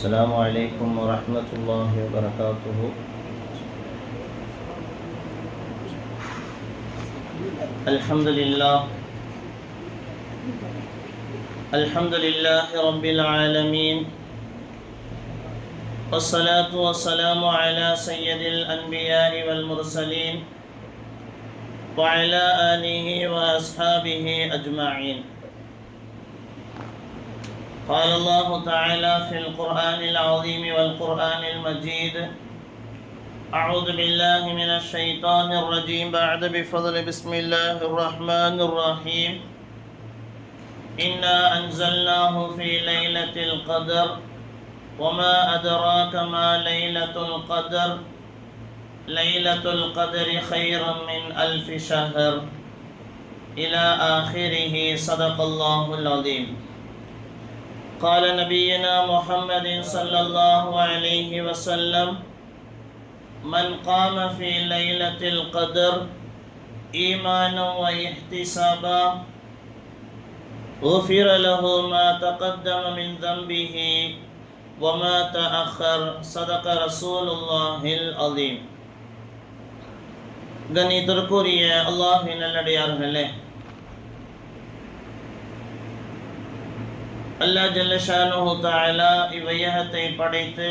السلام عليكم ورحمة الله وبركاته. الحمد لله رب العالمين، والصلاة والسلام على سيد الأنبياء والمرسلين وعلى آله وأصحابه أجمعين. قال الله تعالى في القرآن العظيم والقرآن المجيد: أعوذ بالله من الشيطان الرجيم بعد بفضل بسم الله الرحمن الرحيم. إنا أنزلناه في ليلة القدر وما أدراك ما ليلة القدر ليلة القدر خير من 1000 شهر إلى آخره. صدق الله العظيم. قال نبينا محمد صلى الله عليه وسلم: من قام في ليلة القدر إيمانا واحتسابا غفر له ما تقدم من ذنبه وما تأخر. صدق رسول الله العظيم. கண்ணியத்திற்குரிய அல்லாஹ்வின் நல்லடியார்களே, அல்லாஹ் ஜல்ல ஷானுஹு தஆலா இவ்வையகத்தை படைத்து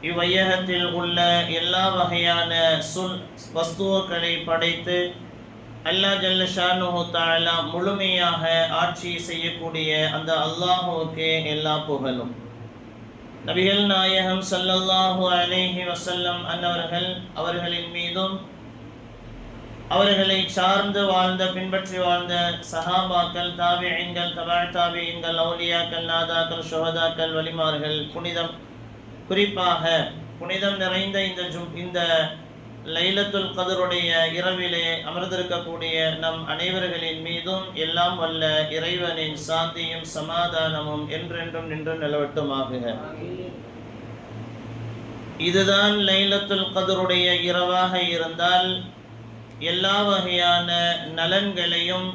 இவ்வையகத்தில் உள்ள எல்லா வகையான வஸ்துக்களை படைத்து அல்லாஹ் ஜல்ல ஷானுஹு தஆலா முழுமையாக ஆட்சி செய்யக்கூடிய அந்த அல்லாஹுவுக்கே எல்லா புகழும். நபிகள் நாயகம் ஸல்லல்லாஹு அலைஹி வஸல்லம் அவர்களின் மீதும் அவர்களை சார்ந்து வாழ்ந்த பின்பற்றி வாழ்ந்த சஹாபாக்கள், தாபிஈன்கள், தபஅ தாபிஈன்கள், அவுலியாக்கள், நாதாக்கள், ஷுஹதாக்கள், வலிமார்கள், குறிப்பாக புனிதம் நிறைந்த இந்த லைலத்துல் கத்ருடைய இரவிலே அமர்ந்திருக்கக்கூடிய நம் அனைவர்களின் மீதும் எல்லாம் வல்ல இறைவனின் சாந்தியும் சமாதானமும் என்றென்றும் நின்று நிலவட்டுமாக. இதுதான் லைலத்துல் கத்ருடைய இரவாக இருந்தால் எல்லா வகையான நலன்களையும்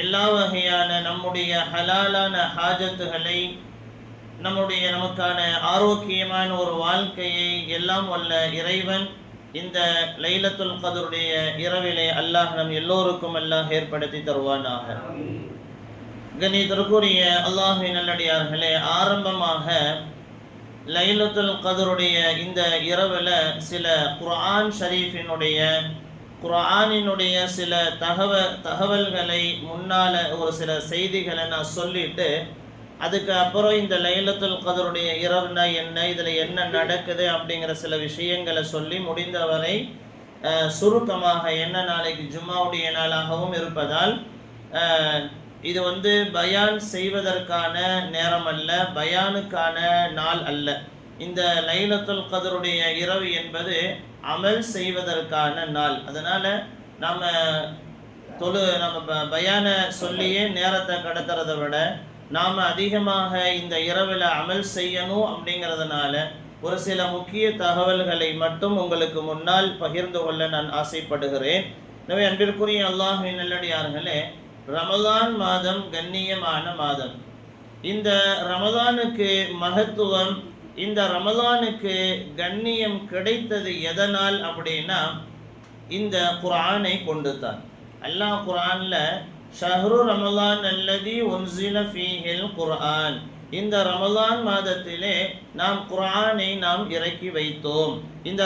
எல்லா வகையான நம்முடைய ஹலாலான ஹாஜத்துகளை நமக்கான ஆரோக்கியமான ஒரு வாழ்க்கையை எல்லாம் வல்ல இறைவன் இந்த லைலத்துல் கத்ருடைய இரவிலே அல்லாஹ் நம் எல்லோருக்கும் அல்லாஹ் ஏற்படுத்தி தருவானாக. கண்ணியத்திற்குரிய அல்லாஹ்வின் நல்லடியார்களே, ஆரம்பமாக லைலத்துல் கத்ருடைய இந்த இரவுல சில குர்ஆனினுடைய சில தகவல்களை முன்னால ஒரு சில செய்திகளை நான் சொல்லிட்டு அதுக்கு அப்புறம் இந்த லைலத்துல் கத்ருடைய இரவுனா என்ன, இதில் என்ன நடக்குது அப்படிங்கிற சில விஷயங்களை சொல்லி முடிந்தவரை சுருக்கமாக, என்ன நாளைக்கு ஜும்மாவுடைய நாளாகவும் இருப்பதால் இது பயான் செய்வதற்கான நேரம் அல்ல, பயானுக்கான நாள் அல்ல. இந்த லைலத்துல் கத்ருடைய இரவு என்பது அமல் செய்வதற்கான நாள். அதனால் நம்ம பயான சொல்லியே நேரத்தை கடத்துறதை விட நாம் அதிகமாக இந்த இரவில் அமல் செய்யணும். அப்படிங்கிறதுனால ஒரு சில முக்கிய தகவல்களை மட்டும் உங்களுக்கு முன்னால் பகிர்ந்து கொள்ள நான் ஆசைப்படுகிறேன். எனவே அன்பிற்குரிய அல்லாஹ்வின் நல்லடியார்களே, ரமலான் மாதம் கண்ணியமான மாதம். இந்த ரமலானுக்கு மகத்துவம், இந்த ரமலானுக்கு கண்ணியம் கிடைத்தது எதனால் அப்படின்னா இந்த குர்ஆனை கொண்டு தான். அல்லாஹ் குர்ஆன்ல ஷஹ்ரு ரமலான் அல்லதி உன்ஸில ஃபீஹில் குர்ஆன், இந்த ரமலான் மாதத்திலே நாம் குர்ஆனை நாம் இறக்கி வைத்தோம். இந்த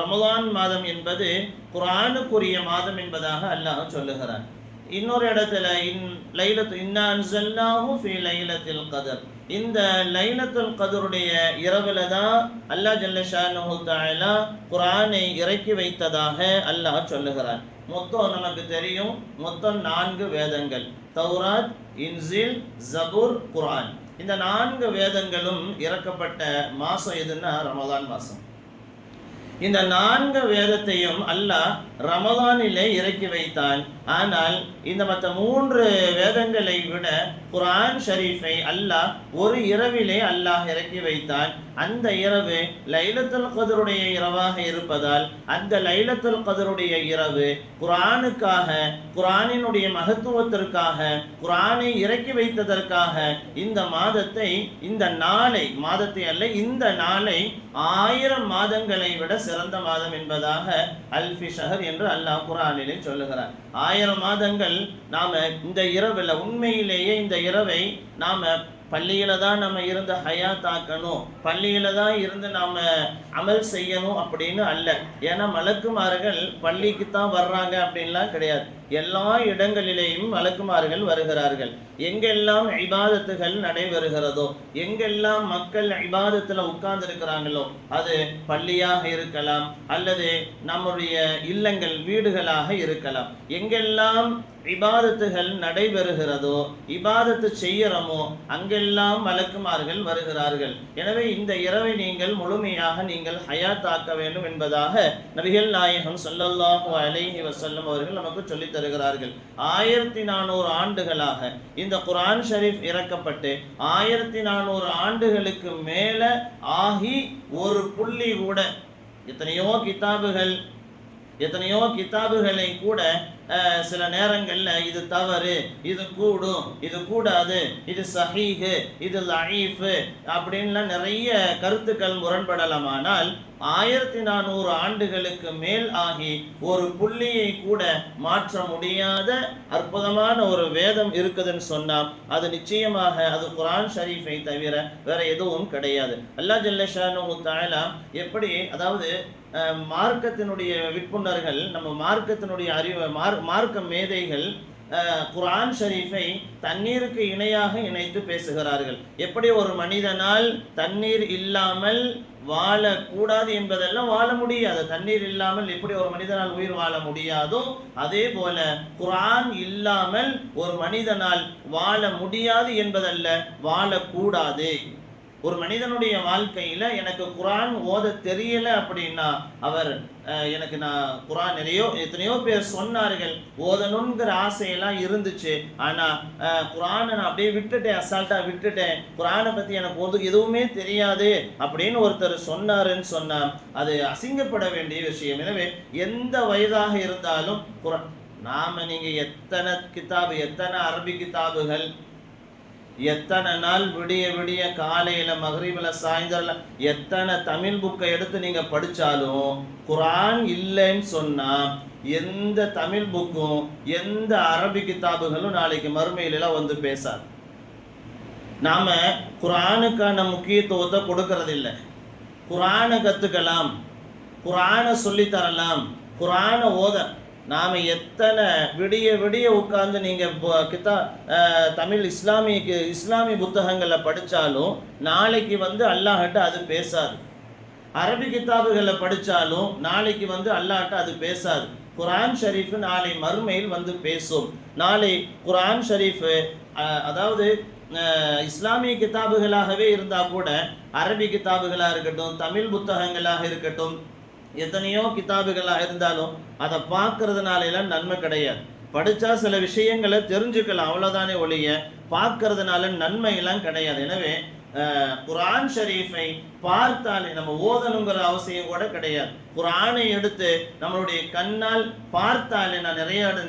ரமலான் மாதம் என்பது குர்ஆனுக்குரிய மாதம் என்பதாக அல்லாஹ் சொல்லுகிறான். இன்னொரு இடத்துல இன்னா அன்ஸல்னாஹு ஃபீ லைலத்தில் கத்ர், இந்த லைலத்துல் கத்ருடைய இரவுல தான் அல்லாஹ் ஜல்ல ஷானுஹு தஆலா குர்ஆனை இறக்கி வைத்ததாக அல்லாஹ் சொல்லுகிறான். மொத்தம் நமக்கு தெரியும், மொத்தம் 4 வேதங்கள்: தௌராத், இன்ஜில், ஜபூர், குர்ஆன். இந்த 4 வேதங்களும் இறக்கப்பட்ட மாசம் எதுன்னா ரமலான் மாசம். இந்த 4 வேதத்தையும் அல்லாஹ் ரமலானிலே இறக்கி வைத்தான். ஆனால் இந்த மற்ற 3 வேதங்களை விட குர்ஆன் ஷரீஃபை அல்லாஹ் ஒரு இரவிலே அல்லாஹ் இறக்கி வைத்தான். அந்த இரவு லைலத்துல் கத்ருடைய இரவாக இருப்பதால் அந்த லைலத்துல் கத்ருடைய இரவு குர்ஆனுக்காக, குர்ஆனினுடைய மகத்துவத்திற்காக, குர்ஆனை இறக்கி வைத்ததற்காக இந்த மாதத்தை, இந்த நாளை, மாதத்தை அல்ல இந்த நாளை 1000 மாதங்களை விட சிறந்த மாதம் என்பதாக அல்ஃபி ஷஹர் என்று அல்லாஹ் குர்ஆனிலே சொல்லுகிறார். 1000 மாதங்கள் நாம இந்த இரவில், உண்மையிலேயே இந்த இரவை நாம பள்ளியில தான் நம்ம இருந்து ஹயாத் ஆக்கணும், பள்ளியில தான் இருந்து நாம அமல் செய்யணும் அப்படின்னு அல்ல. ஏன்னா மலக்குமார்கள் பள்ளிக்கு தான் வர்றாங்க அப்படின்லாம் கிடையாது. எல்லா இடங்களிலேயும் மலக்குமார்கள் வருகிறார்கள். எங்கெல்லாம் இபாதத்துகள் நடைபெறுகிறதோ, எங்கெல்லாம் மக்கள் இபாதத்துல உட்கார்ந்து இருக்கிறாங்களோ, அது பள்ளியாக இருக்கலாம் அல்லது நம்முடைய இல்லங்கள், வீடுகளாக இருக்கலாம். எங்கெல்லாம் இபாதத்துகள் நடைபெறுகிறதோ, இபாதத்து செய்யறோமோ, அங்கெல்லாம் மலக்குமார்கள் வருகிறார்கள். எனவே இந்த இரவை நீங்கள் முழுமையாக நீங்கள் ஹயாத்தாக்க வேண்டும் என்பதாக நபிகள் நாயகம் ஸல்லல்லாஹு அலைஹி வஸல்லம் அவர்கள் நமக்கு சொல்லித் தருகிறார்கள். 1400 ஆண்டுகளாக இந்த குர்ஆன் ஷரீஃப் இறக்கப்பட்டு 1400 ஆண்டுகளுக்கு மேல ஆகி ஒரு புள்ளி கூட, எத்தனையோ கிதாபுகளை கூட சில நேரங்கள்ல இது தவறு, இது கூடும், இது கூடாது, இது சஹீஹ், இது லஈஃப் அப்படின்லாம் நிறைய கருத்துக்கள் முரண்படலாமானால் 1400 ஆண்டுகளுக்கு மேல் ஆகி ஒரு புள்ளியை கூட மாற்ற முடியாத அற்புதமான ஒரு வேதம் இருக்குதுன்னு சொன்னா அது நிச்சயமாக அது குர்ஆன் ஷரீஃபை தவிர வேற எதுவும் கிடையாது. அல்லாஹ் ஜல்ல ஷானுஹு தஆலா எப்படி, அதாவது மார்க்கத்தினுடைய விற்புணர்கள், நம்ம மார்க்கத்தினுடைய அறிவு, மார்க்க மேதைகள் குர்ஆன் ஷரீஃபை தண்ணீருக்கு இணையாக இணைத்து பேசுகிறார்கள். எப்படி ஒரு மனிதனால் தண்ணீர் இல்லாமல் வாழக்கூடாது என்பதெல்லாம் வாழ முடியாது, தண்ணீர் இல்லாமல் எப்படி ஒரு மனிதனால் உயிர் வாழ முடியாதோ அதே போல குர்ஆன் இல்லாமல் ஒரு மனிதனால் வாழ முடியாது என்பதல்ல, வாழக்கூடாது. ஒரு மனிதனுடைய வாழ்க்கையில எனக்கு குர்ஆன் ஓத தெரியல அப்படின்னா அவர் எனக்கு, நான் குர்ஆன் எத்தனையோ பேர் சொன்னார்கள், ஓதணுங்கிற ஆசையெல்லாம் இருந்துச்சு, ஆனா குர்ஆனை நான் அப்படியே விட்டுட்டேன், அசால்ட்டா விட்டுட்டேன், குர்ஆனை பத்தி எனக்கு எதுவுமே தெரியாது அப்படின்னு ஒருத்தர் சொன்னாருன்னு சொன்னா அது அசிங்கப்பட வேண்டிய விஷயம். எனவே எந்த வயதாக இருந்தாலும் நீங்க எத்தனை அரபி கிதாபுகள், எத்தனை நாள் விடிய விடிய காலையில மக்ரிபில சாயந்தரம் எத்தனை தமிழ் புக்கை எடுத்து நீங்க படிச்சாலும் குர்ஆன் இல்லைன்னு சொன்னா எந்த தமிழ் புக்கும் எந்த அரபி கிதாபுகளும் நாளைக்கு மறுமையில வந்து பேசாது. நாம குர்ஆனுக்கான முக்கியத்துவத்தை கொடுக்கறது இல்லை. குர்ஆனை கத்துக்கலாம், குர்ஆனை சொல்லி தரலாம், குர்ஆனை ஓத நாம எத்தனை விடிய விடிய உட்கார்ந்து நீங்க தமிழ் இஸ்லாமிய புத்தகங்களை படிச்சாலும் நாளைக்கு வந்து அல்லாஹ்ட்ட அது பேசாது. அரபி கிதாபுகளை படிச்சாலும் நாளைக்கு வந்து அல்லாஹ்ட்ட அது பேசாது. குர்ஆன் ஷரீஃப் நாளை மறுமையில் வந்து பேசும். நாளை குர்ஆன் ஷரீஃப் அதாவது இஸ்லாமிய கிதாபுகளாகவே இருந்தா கூட, அரபி கிதாபுகளாக இருக்கட்டும், தமிழ் புத்தகங்களாக இருக்கட்டும், எத்தனையோ கிதாபுகளாக இருந்தாலும் அதை பார்க்கறதுனால எல்லாம் நன்மை கிடையாது. படித்தா சில விஷயங்களை தெரிஞ்சுக்கலாம், அவ்வளோதானே ஒழிய பார்க்கறதுனால நன்மை எல்லாம் கிடையாது. எனவே குர்ஆன் ஷரீஃபை பார்த்தாலே நம்ம ஓதணுங்கிற அவசியம் கூட கிடையாது. குர்ஆனை எடுத்து நம்மளுடைய கண்ணால் பார்த்தாலே, நான்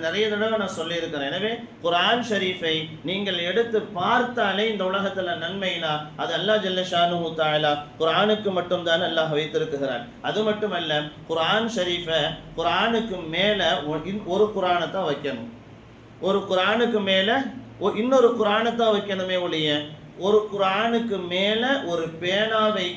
நிறைய தடவை நான் சொல்லியிருக்கிறேன். எனவே குர்ஆன் ஷரீஃபை நீங்கள் எடுத்து பார்த்தாலே இந்த உலகத்துல நன்மைனா அது அல்லாஹ் ஜல்ல ஷானுஹு தஆலா குர்ஆனுக்கு மட்டும் தான் அல்லாஹ் வைத்திருக்கிறான். அது மட்டுமல்ல, குர்ஆன் ஷரீஃபை குர்ஆனுக்கு மேல ஒரு குர்ஆனை தான் வைக்கணும், ஒரு குர்ஆனுக்கு மேல இன்னொரு குர்ஆனை தான் வைக்கணுமே ஒழிய ஒரு குர்ஆனுக்கு மேல ஒரு பேனாவை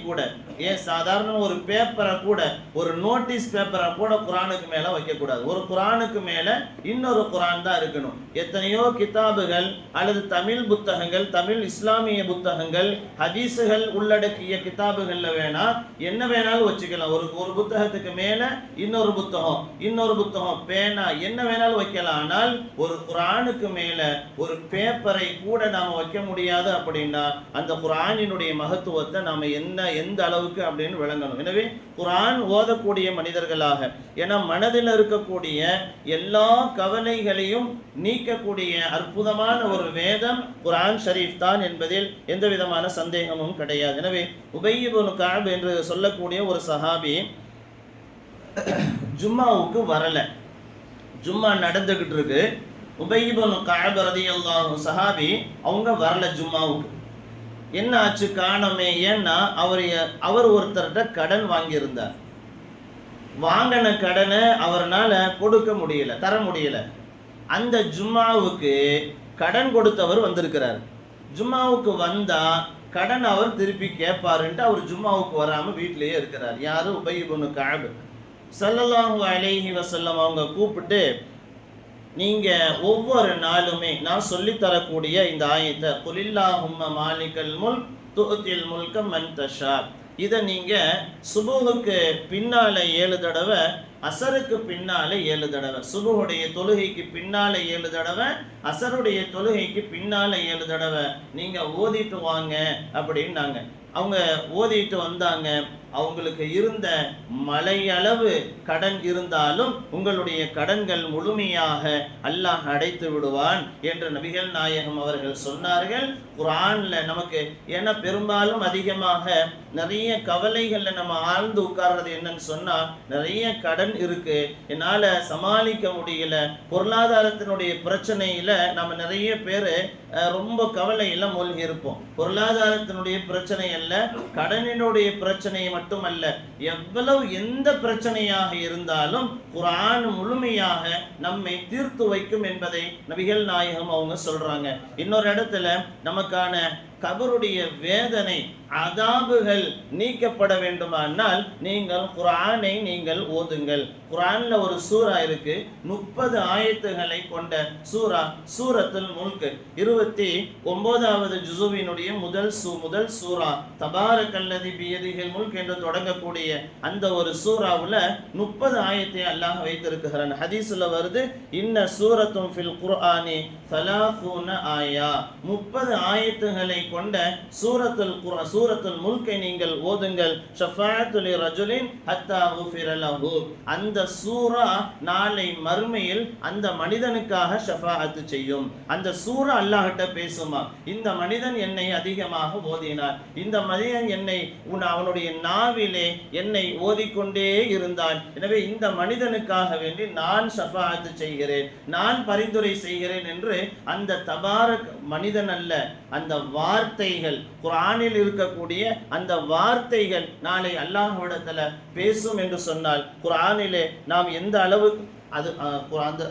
கூட ஏன் சாதாரண ஒரு பேப்பரை கூட, ஒரு நோட்டீஸ் பேப்பரை கூட குர்ஆனுக்கு மேல வைக்கக்கூடாது. ஒரு குர்ஆனுக்கு மேல இன்னொரு குர்ஆன் தான் இருக்கணும். எத்தனையோ கிதாபுகள் அல்லது தமிழ் புத்தகங்கள், தமிழ் இஸ்லாமிய புத்தகங்கள், ஹதீஸுகள் உள்ளடக்கிய கிதாபுகள்ல வேணா என்ன வேணாலும் வச்சுக்கலாம். ஒரு புத்தகத்துக்கு மேல இன்னொரு புத்தகம், பேனா என்ன வேணாலும் வைக்கலாம். ஆனால் ஒரு குர்ஆனுக்கு மேல ஒரு பேப்பரை கூட நாம வைக்க முடியாது. அப்படின்னா அந்த குர்ஆனினுடைய மகத்துவம் மகத்துவத்தை நாம் எந்த அளவுக்கு அப்படின்னு விளங்கணும். எனவே குர்ஆன் ஓதக்கூடிய மனிதர்களாக, ஏன்னா மனதில் இருக்கக்கூடிய எல்லா கவலைகளையும் நீக்கக்கூடிய அற்புதமான ஒரு வேதம் குர்ஆன் ஷரீஃப் தான் என்பதில் எந்த விதமான சந்தேகமும் கிடையாது. எனவே உபை இப்னு கஅப் என்று சொல்லக்கூடிய ஒரு சஹாபி ஜும்மாவுக்கு வரல. ஜும்மா நடந்துகிட்டு இருக்கு. உபை இப்னு கஅப் ரலியல்லாஹு சஹாபி அவங்க வரல ஜும்மாவுக்கு. என்ன ஆச்சு காணமே? ஏன்னா அவர் ஒருத்தர்கிட்ட கடன் வாங்கியிருந்தார். வாங்கின கடனை அவரால் கொடுக்க முடியல, தர முடியல. அந்த ஜும்மாவுக்கு கடன் கொடுத்தவர் வந்திருக்கிறார். ஜும்மாவுக்கு வந்தா கடன் அவர் திருப்பி கேட்பாருன்ட்டு அவர் ஜும்மாவுக்கு வராமல் வீட்டிலேயே இருக்கிறார். யாரு? உபை இப்னு கஅப். ஸல்லல்லாஹு அலைஹி வஸல்லம் அவங்க கூப்பிட்டு, நீங்கள் ஒவ்வொரு நாளுமே நான் சொல்லித்தரக்கூடிய இந்த ஆயத்தை குலில்லாஹும்ம மாலிகல் முல்க் துஅத்தில் முல்க மன் தஷா, இதை நீங்கள் சுபுஹுக்கு பின்னால் 7 தடவை, அசருக்கு பின்னால் 7 தடவை, சுபுஹுடைய தொழுகைக்கு பின்னால் 7 தடவை, அசருடைய தொழுகைக்கு பின்னால் 7 தடவை நீங்கள் ஓதிட்டு வாங்க அப்படின்னாங்க. அவங்க ஓதிட்டு வந்தாங்க. அவங்களுக்கு இருந்த மலையளவு கடன் இருந்தாலும் உங்களுடைய கடன்கள் முழுமையாக அல்லாஹ் அடைத்து விடுவான் என்று நபிகள் நாயகம் அவர்கள் சொன்னார்கள். குர்ஆன்ல நமக்கு ஏன்னா பெரும்பாலும் அதிகமாக நிறைய கவலைகளில் நம்ம ஆழ்ந்து உட்கார்றது என்னன்னு சொன்னால், நிறைய கடன் இருக்கு, என்னால் சமாளிக்க முடியல, பொருளாதாரத்தினுடைய பிரச்சனையில் நம்ம நிறைய பேர் ரொம்ப கவலையில் மூழ்கி இருப்போம். பொருளாதாரத்தினுடைய பிரச்சனை அல்ல, கடனினுடைய பிரச்சனை மட்டுமல்ல, எவ்வளவு எந்த பிரச்சனையாக இருந்தாலும் குர்ஆன் முழுமையாக நம்மை தீர்த்து வைக்கும் என்பதை நபிகள் நாயகம் அவங்க சொல்றாங்க. இன்னொரு இடத்துல நமக்கான கபருடைய வேதனை அதாபுகள் நீக்கப்பட வேண்டுமானால் நீங்கள் குர்ஆனை நீங்கள் ஓதுங்கள். குர்ஆன்ல ஒரு சூரா இருக்கு, 30 ஆயத்துகளை கொண்ட சூரா, சூரத்துல் முல்க், 29வது ஜுசுவினுடைய முதல் சூரா, தபாரக்கல்லதி பியதிஹில் முல்க் என்று தொடங்கக்கூடிய அந்த ஒரு சூராவுல 30 ஆயத்தை அல்லாஹ் வைத்திருக்கிறான். ஹதீஸ்ல வருது, இன்ன சூரத்தும் ஃபில் குர்ஆனி 30 ஆயா, 30 ஆயத்துகளை கொண்ட சூரத்துல் முல்கை நீங்கள் ஓதுங்கள். ஷஃபாஅத்து லிரஜுலின் ஹத்தா குஃபிர லஹு, அந்த சூரா நாளை மறுமையில் அந்த மனிதனுக்காக ஷஃபாஅத்து செய்யும். அந்த சூரா அல்லாஹ்கிட்ட பேசுமா, இந்த மனிதன் என்னை அதிகமாக ஓதினார், இந்த மனிதன் என்னை அவனுடைய நாவிலே என்னை ஓதிக்கொண்டே இருந்தான், எனவே இந்த மனிதனுக்காக வேண்டி நான் ஷஃபாஅத்து செய்கிறேன், நான் பரிந்துரை செய்கிறேன் என்று அந்த தபாரக் மனிதன் அல்ல, அந்த வார்த்தைகள், குர்ஆனில் இருக்கக்கூடிய அந்த வார்த்தைகள் நாளை அல்லாஹ்விடத்தில் பேசும் என்று சொன்னால், குர்ஆனிலே நாம் எந்த அளவுக்கு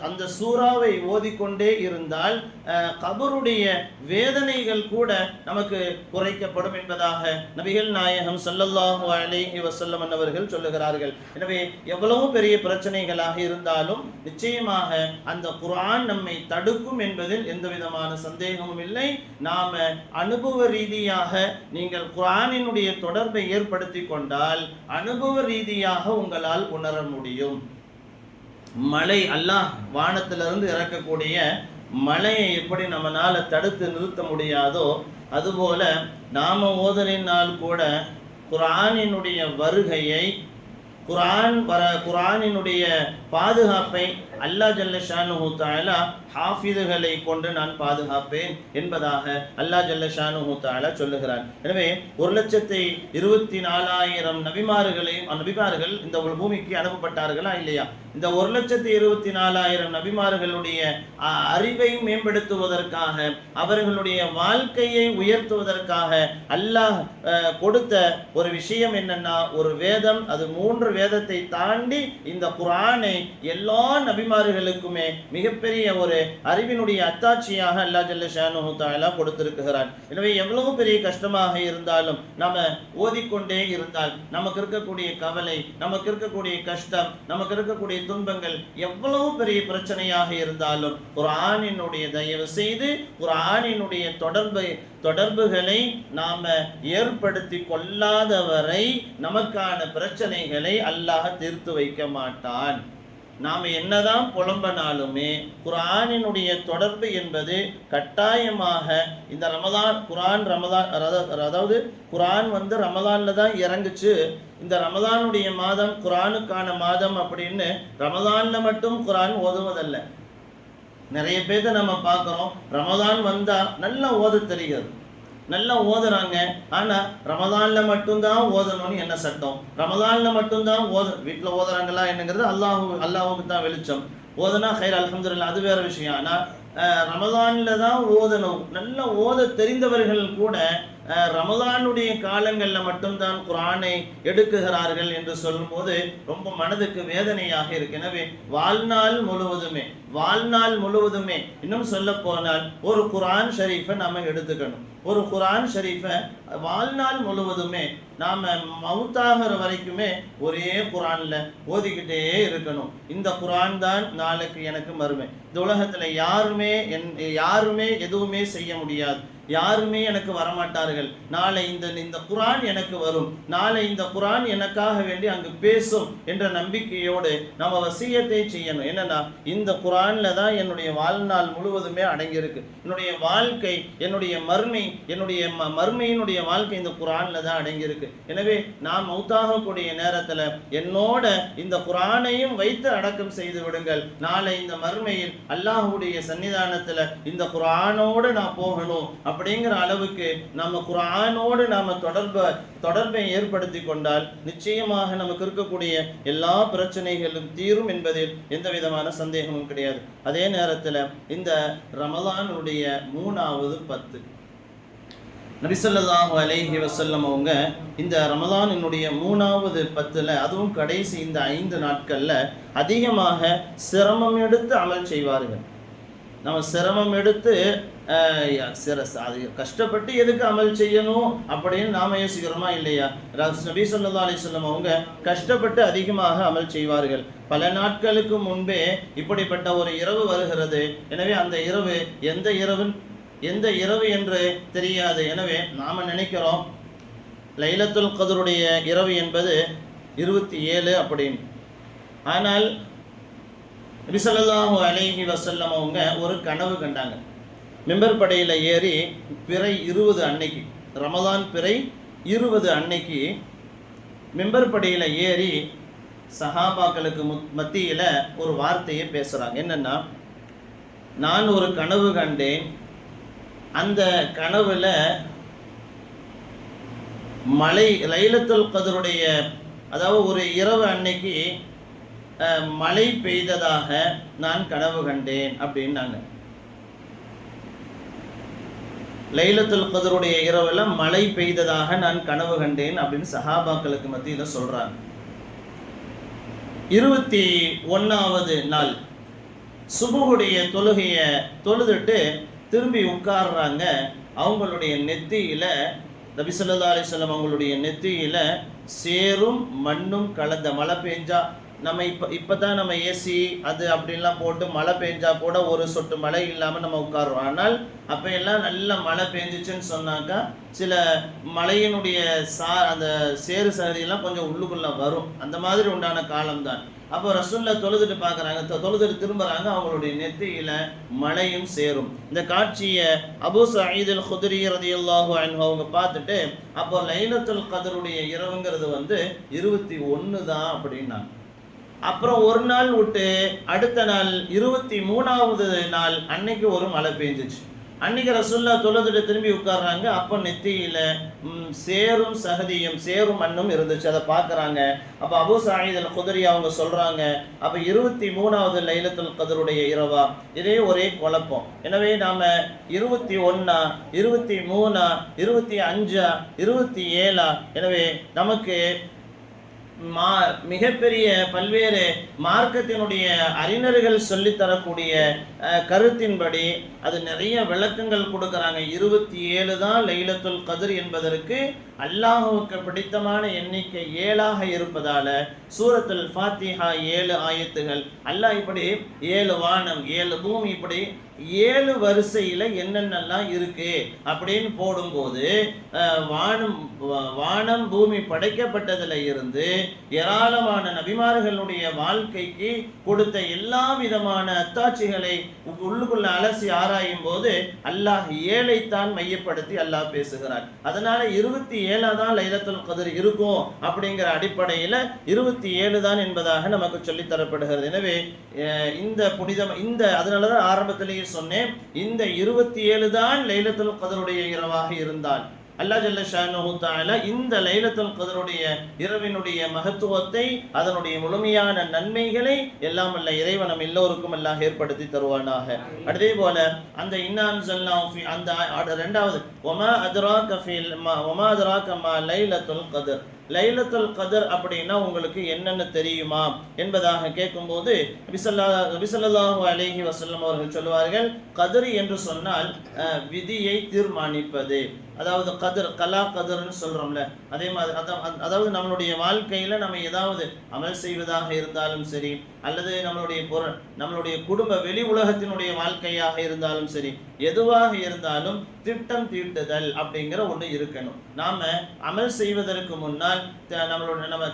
அந்த சூறாவை ஓதிக்கொண்டே இருந்தால் கபருடைய வேதனைகள் கூட நமக்கு குறைக்கப்படும் என்பதாக நபிகள் நாயகம் ஸல்லல்லாஹு அலைஹி வஸல்லம் அவர்கள் சொல்லுகிறார்கள். எனவே எவ்வளவு பெரிய பிரச்சனைகளாக இருந்தாலும் நிச்சயமாக அந்த குர்ஆன் நம்மை தடுக்கும் என்பதில் எந்த விதமான சந்தேகமும் இல்லை. நாம அனுபவ ரீதியாக நீங்கள் குர்ஆனினுடைய தொடர்பை ஏற்படுத்தி கொண்டால் அனுபவ ரீதியாக உங்களால் உணர முடியும். மழை, அல்லாஹ் வானத்திலிருந்து இறக்கக்கூடிய மழையை எப்படி நம்மளால் தடுத்து நிறுத்த முடியாதோ அதுபோல நாம ஓதலினால் கூட குர்ஆனினுடைய வருகையை, குர்ஆனினுடைய பாதுகாப்பை அல்லாஹ் ஜல்ல ஷானுஹு தஆலா ஹாஃபிதுகளை கொண்டு நான் பாதுகாப்பேன் என்பதாக அல்லாஹ் ஜல்ல ஷானுஹு தஆலா சொல்லுகிறார். எனவே 1,24,000 நபிமார்கள் இந்த பூமிக்கு அனுப்பப்பட்டார்களா இல்லையா? இந்த 1,24,000 நபிமார்களுடைய அறிவை மேம்படுத்துவதற்காக, அவர்களுடைய வாழ்க்கையை உயர்த்துவதற்காக அல்லாஹ் கொடுத்த ஒரு விஷயம் என்னன்னா, ஒரு வேதம். அது 3 வேதத்தை தாண்டி இந்த குர்ஆனை எல்லா நபிமார்களுக்குமே மிகப்பெரிய ஒரு அறிவினுடைய அத்தாட்சியாக அல்லாஹ் ஜல்ல ஷானுஹு தஆலா கொடுத்திருக்கிறார். எனவே எவ்வளவு பெரிய கஷ்டமாக இருந்தாலும் நாம ஓதிக்கொண்டே இருந்தால் நமக்கு இருக்கக்கூடிய கவலை, நமக்கு இருக்கக்கூடிய கஷ்டம், நமக்கு இருக்கக்கூடிய துன்பங்கள் எவ்வளவு பெரிய பிரச்சனையாக இருந்தாலும் குர்ஆனினுடைய தயவு செய்து குர்ஆனினுடைய தொடர்புகளை நாம ஏற்படுத்தி கொள்ளாதவரை நமக்கான பிரச்சனைகளை அல்லாஹ் தீர்த்து வைக்க மாட்டான். நாம் என்னதான் புலம்பனாலுமே குர்ஆனினுடைய தொடர்பு என்பது கட்டாயமாக இந்த ரமதான் அதாவது குர்ஆன் ரமதானில் தான் இறங்குச்சு. இந்த ரமதானுடைய மாதம் குர்ஆனுக்கான மாதம் அப்படின்னு ரமதானில் மட்டும் குர்ஆன் ஓதுவதல்ல. நிறைய பேர்த்த நம்ம பார்க்குறோம், ரமதான் வந்தால் நல்லா ஓத தெரிகிறது, நல்லா ஓதுறாங்க. ஆனால் ரமதானில் மட்டும்தான் ஓதணும்னு என்ன சட்டம்? ரமதானில் மட்டும்தான் வீட்டில் ஓதுறாங்களா என்னங்கிறது அல்லாஹுக்கு தான் வெளிச்சம். ஓதுனா ஹைர், அல்ஹம்துலில்லாஹ், அது வேற விஷயம். ஆனால் ரமதானில் தான் ஓதணும். நல்லா ஓத தெரிந்தவர்கள் கூட ரமதானுடைய காலங்களில் மட்டும்தான் குர்ஆனை எடுக்குகிறார்கள் என்று சொல்லும்போது ரொம்ப மனதுக்கு வேதனையாக இருக்கு. எனவே வாழ்நாள் முழுவதுமே இன்னும் சொல்ல போனால் ஒரு குர்ஆன் ஷரீஃபை நாம் எடுத்துக்கணும். ஒரு குர்ஆன் ஷரீஃபை வாழ்நாள் முழுவதுமே நாம் மவுத்தாகிற வரைக்குமே ஒரே குர்ஆனில் ஓதிக்கிட்டே இருக்கணும். இந்த குர்ஆன் தான் நாளைக்கு எனக்கு மறுமை. இந்த உலகத்தில் யாருமே எதுவுமே செய்ய முடியாது, யாருமே எனக்கு வரமாட்டார்கள். நாளை இந்த குர்ஆன் எனக்கு வரும், நாளை இந்த குர்ஆன் எனக்காக வேண்டி அங்கு பேசும் என்ற நம்பிக்கையோடு நம்ம வசியத்தை செய்யணும். என்னன்னா, இந்த குர்ஆன்ல தான் என்னுடைய வாழ்நாள் முழுவதுமே அடங்கியிருக்கு. என்னுடைய வாழ்க்கை, என்னுடைய மறுமையினுடைய வாழ்க்கை இந்த குர்ஆன்ல தான் அடங்கியிருக்கு. எனவே நாம் மௌத்தாகக்கூடிய நேரத்தில் என்னோட இந்த குர்ஆனையும் வைத்து அடக்கம் செய்து விடுங்கள். நாளை இந்த மறுமையில் அல்லாஹ்வுடைய சன்னிதானத்தில் இந்த குர்ஆனோடு நான் போகணும் அப்படிங்கிற அளவுக்கு நம்ம குர்ஆனோடு நாம தொடர்பை ஏற்படுத்தி கொண்டால் நிச்சயமாக நமக்கு இருக்கக்கூடிய எல்லா பிரச்சனைகளும் தீரும் என்பதில் எந்த விதமான சந்தேகமும் கிடையாது. அதே நேரத்தில் இந்த ரமலானுடைய 3வது 10 நபி ஸல்லல்லாஹு அலைஹி வஸல்லம் அவங்க இந்த ரமலானினுடைய 3வது 10ல், அதுவும் கடைசி இந்த 5 நாட்களில் அதிகமாக சிரமம் எடுத்து அமல் செய்வார்கள். நம்ம சிரமம் எடுத்து அது கஷ்டப்பட்டு எதுக்கு அமல் செய்யணும் அப்படின்னு நாம யோசிக்கிறோமா இல்லையா? நபி ஸல்லல்லாஹு அலைஹி வஸல்லம் அவங்க கஷ்டப்பட்டு அதிகமாக அமல் செய்வார்கள். பல நாட்களுக்கு முன்பே இப்படிப்பட்ட ஒரு இரவு வருகிறது. எனவே அந்த இரவு எந்த இரவு என்று தெரியாது. எனவே நாம நினைக்கிறோம் லைலத்துல் கத்ருடைய இரவு என்பது 27 அப்படின்னு. ஆனால் நபி ஸல்லல்லாஹு அலைஹி வஸல்லம் அவங்க ஒரு கனவு கண்டாங்க. மிம்பர் படையில் ஏறி பிறை 20 அன்னைக்கு, ரமதான் பிறை 20 அன்னைக்கு மிம்பர் படியில் ஏறி சஹாபாக்களுக்கு மத்தியில் ஒரு வார்த்தையை பேசுகிறாங்க. என்னென்னா, நான் ஒரு கனவு கண்டேன். அந்த கனவுல மழை, லைலத்துல் கத்ருடைய அதாவது ஒரு இரவு அன்னைக்கு மழை பெய்ததாக நான் கனவு கண்டேன் அப்படின்னாங்க. லைலத்துல் கத்ருடைய இரவுல மழை பெய்ததாக நான் கனவு கண்டேன் அப்படின்னு சஹாபாக்களுக்கு மத்தியில் சொல்றாங்க. 21வது நாள் சுபுகுடைய தொழுகையை தொழுதுட்டு திரும்பி உட்கார்றாங்க. அவங்களுடைய நெத்தியில, நபி ஸல்லல்லாஹு அலைஹி வஸல்லம் அவங்களுடைய நெத்தியில சேரும் மண்ணும் கலந்த, மழை பெஞ்சா நம்ம இப்போ தான் நம்ம ஏசி அது அப்படின்லாம் போட்டு மழை பெஞ்சா கூட ஒரு சொட்டு மழை இல்லாமல் நம்ம உட்காருவோம். ஆனால் அப்போ எல்லாம் நல்ல மழை பெஞ்சிச்சுன்னு சொன்னாக்கா சில மழையினுடைய அந்த சேறு சகதியெல்லாம் கொஞ்சம் உள்ளுக்குள்ளே வரும். அந்த மாதிரி உண்டான காலம்தான். அப்போ ரசூலுல்லாஹ் தொழுதுட்டு பார்க்குறாங்க, தொழுதுட்டு திரும்புகிறாங்க. அவங்களுடைய நெத்தியில் மழையும் சேரும். இந்த காட்சியை அபூ சயீத் அல் குத்ரி ரலியல்லாஹு அன்ஹு அவங்க பார்த்துட்டு, அப்போ லைலத்துல் கத்ருடைய இரவுங்கிறது 21 தான் அப்படின்னாங்க. அப்புறம் ஒரு நாள் விட்டு அடுத்த நாள் 23வது நாள் அன்னைக்கு ஒரு மழை பெஞ்சிச்சு. அன்னைக்கு ரசூலுல்லாஹ் தொழுதுட்டு திரும்பி உட்கார்றாங்க. அப்போ நெத்தியில சேரும் சகதியும் சேரும் மண்ணும் இருந்துச்சு. அதை பார்க்குறாங்க. அப்போ அபூ சயீத் அல் குத்ரி அவங்க சொல்றாங்க, அப்போ 23வது லைலத்துல் கத்ருடைய இரவா? இதே ஒரே குழப்பம். எனவே நாம 21, 23, 25, 27, எனவே நமக்கு மிகப்பெரிய பல்வேறு மார்க்கத்தினுடைய அறிஞர்கள் சொல்லித்தரக்கூடிய கருத்தின்படி அது நிறைய விளக்கங்கள் கொடுக்குறாங்க. 27 தான் லைலத்துல் கத்ர் என்பதற்கு அல்லாஹுவுக்கு பிடித்தமான எண்ணிக்கை 7ஆக இருப்பதால சூரத்துல் ஃபாத்திஹா 7 ஆயத்துகள். அல்லாஹ் இப்படி 7 வானம் 7 பூமி இப்படி 7 வரிசையில் என்னென்னலாம் இருக்கு அப்படின்னு போடும்போது வானம் பூமி படைக்கப்பட்டதில் இருந்து ஏராளமான நபிமார்களுடைய வாழ்க்கைக்கு கொடுத்த எல்லா விதமான அத்தாட்சிகளை உள்ளுக்குள்ள அலசி ஆராயும் போது அல்லாஹ் 7ஐத்தான் மையப்படுத்தி அல்லாஹ் பேசுகிறார். அதனால 27 தான் லைலத்துல் கத்ர் இருக்கும் அப்படிங்கிற அடிப்படையில் 27 தான் என்பதாக நமக்கு சொல்லித் தரப்படுகிறது. எனவே இந்த புனிதம் அதனாலதான் ஆரம்பத்திலேயே சொன்னேன், இந்த 27 தான் லைலத்துல் கத்ருடைய இரவாக இருந்தால் அல்லாஹ் ஜல்ல ஷானஹு தஆலா இந்த லைலத்துல் கத்ருடைய இரவினுடைய மகத்துவத்தை, அதனுடைய முழுமையான நன்மைகளை எல்லாம் அல்ல இறைவன் நம் எல்லோருக்கும் அல்லாஹ் ஏற்படுத்தி தருவானாக. அதே போல அந்த அந்த இரண்டாவது வமா அத்ராக மா லைலத்துல் கத்ர், லைலத்துல் கத்ர் அப்படின்னா உங்களுக்கு என்னென்ன தெரியுமா என்பதாக கேட்கும்போது நபி ஸல்லல்லாஹு அலைஹி வஸல்லம் அவர்கள் சொல்வார்கள், கத்ர் என்று சொன்னால் விதியை தீர்மானிப்பது. அதாவது கலா கதிர்னு சொல்றோம்ல, அதே மாதிரி அதாவது நம்மளுடைய வாழ்க்கையில நம்ம ஏதாவது அமல் செய்வதாக இருந்தாலும் சரி, அல்லது நம்மளுடைய குடும்ப வெளி உலகத்தினுடைய வாழ்க்கையாக இருந்தாலும் சரி, எதுவாக இருந்தாலும் திட்டம் தீட்டுதல் அப்படிங்கிற ஒன்று இருக்கணும். நாம அமல் செய்வதற்கு முன்னால் நம்ம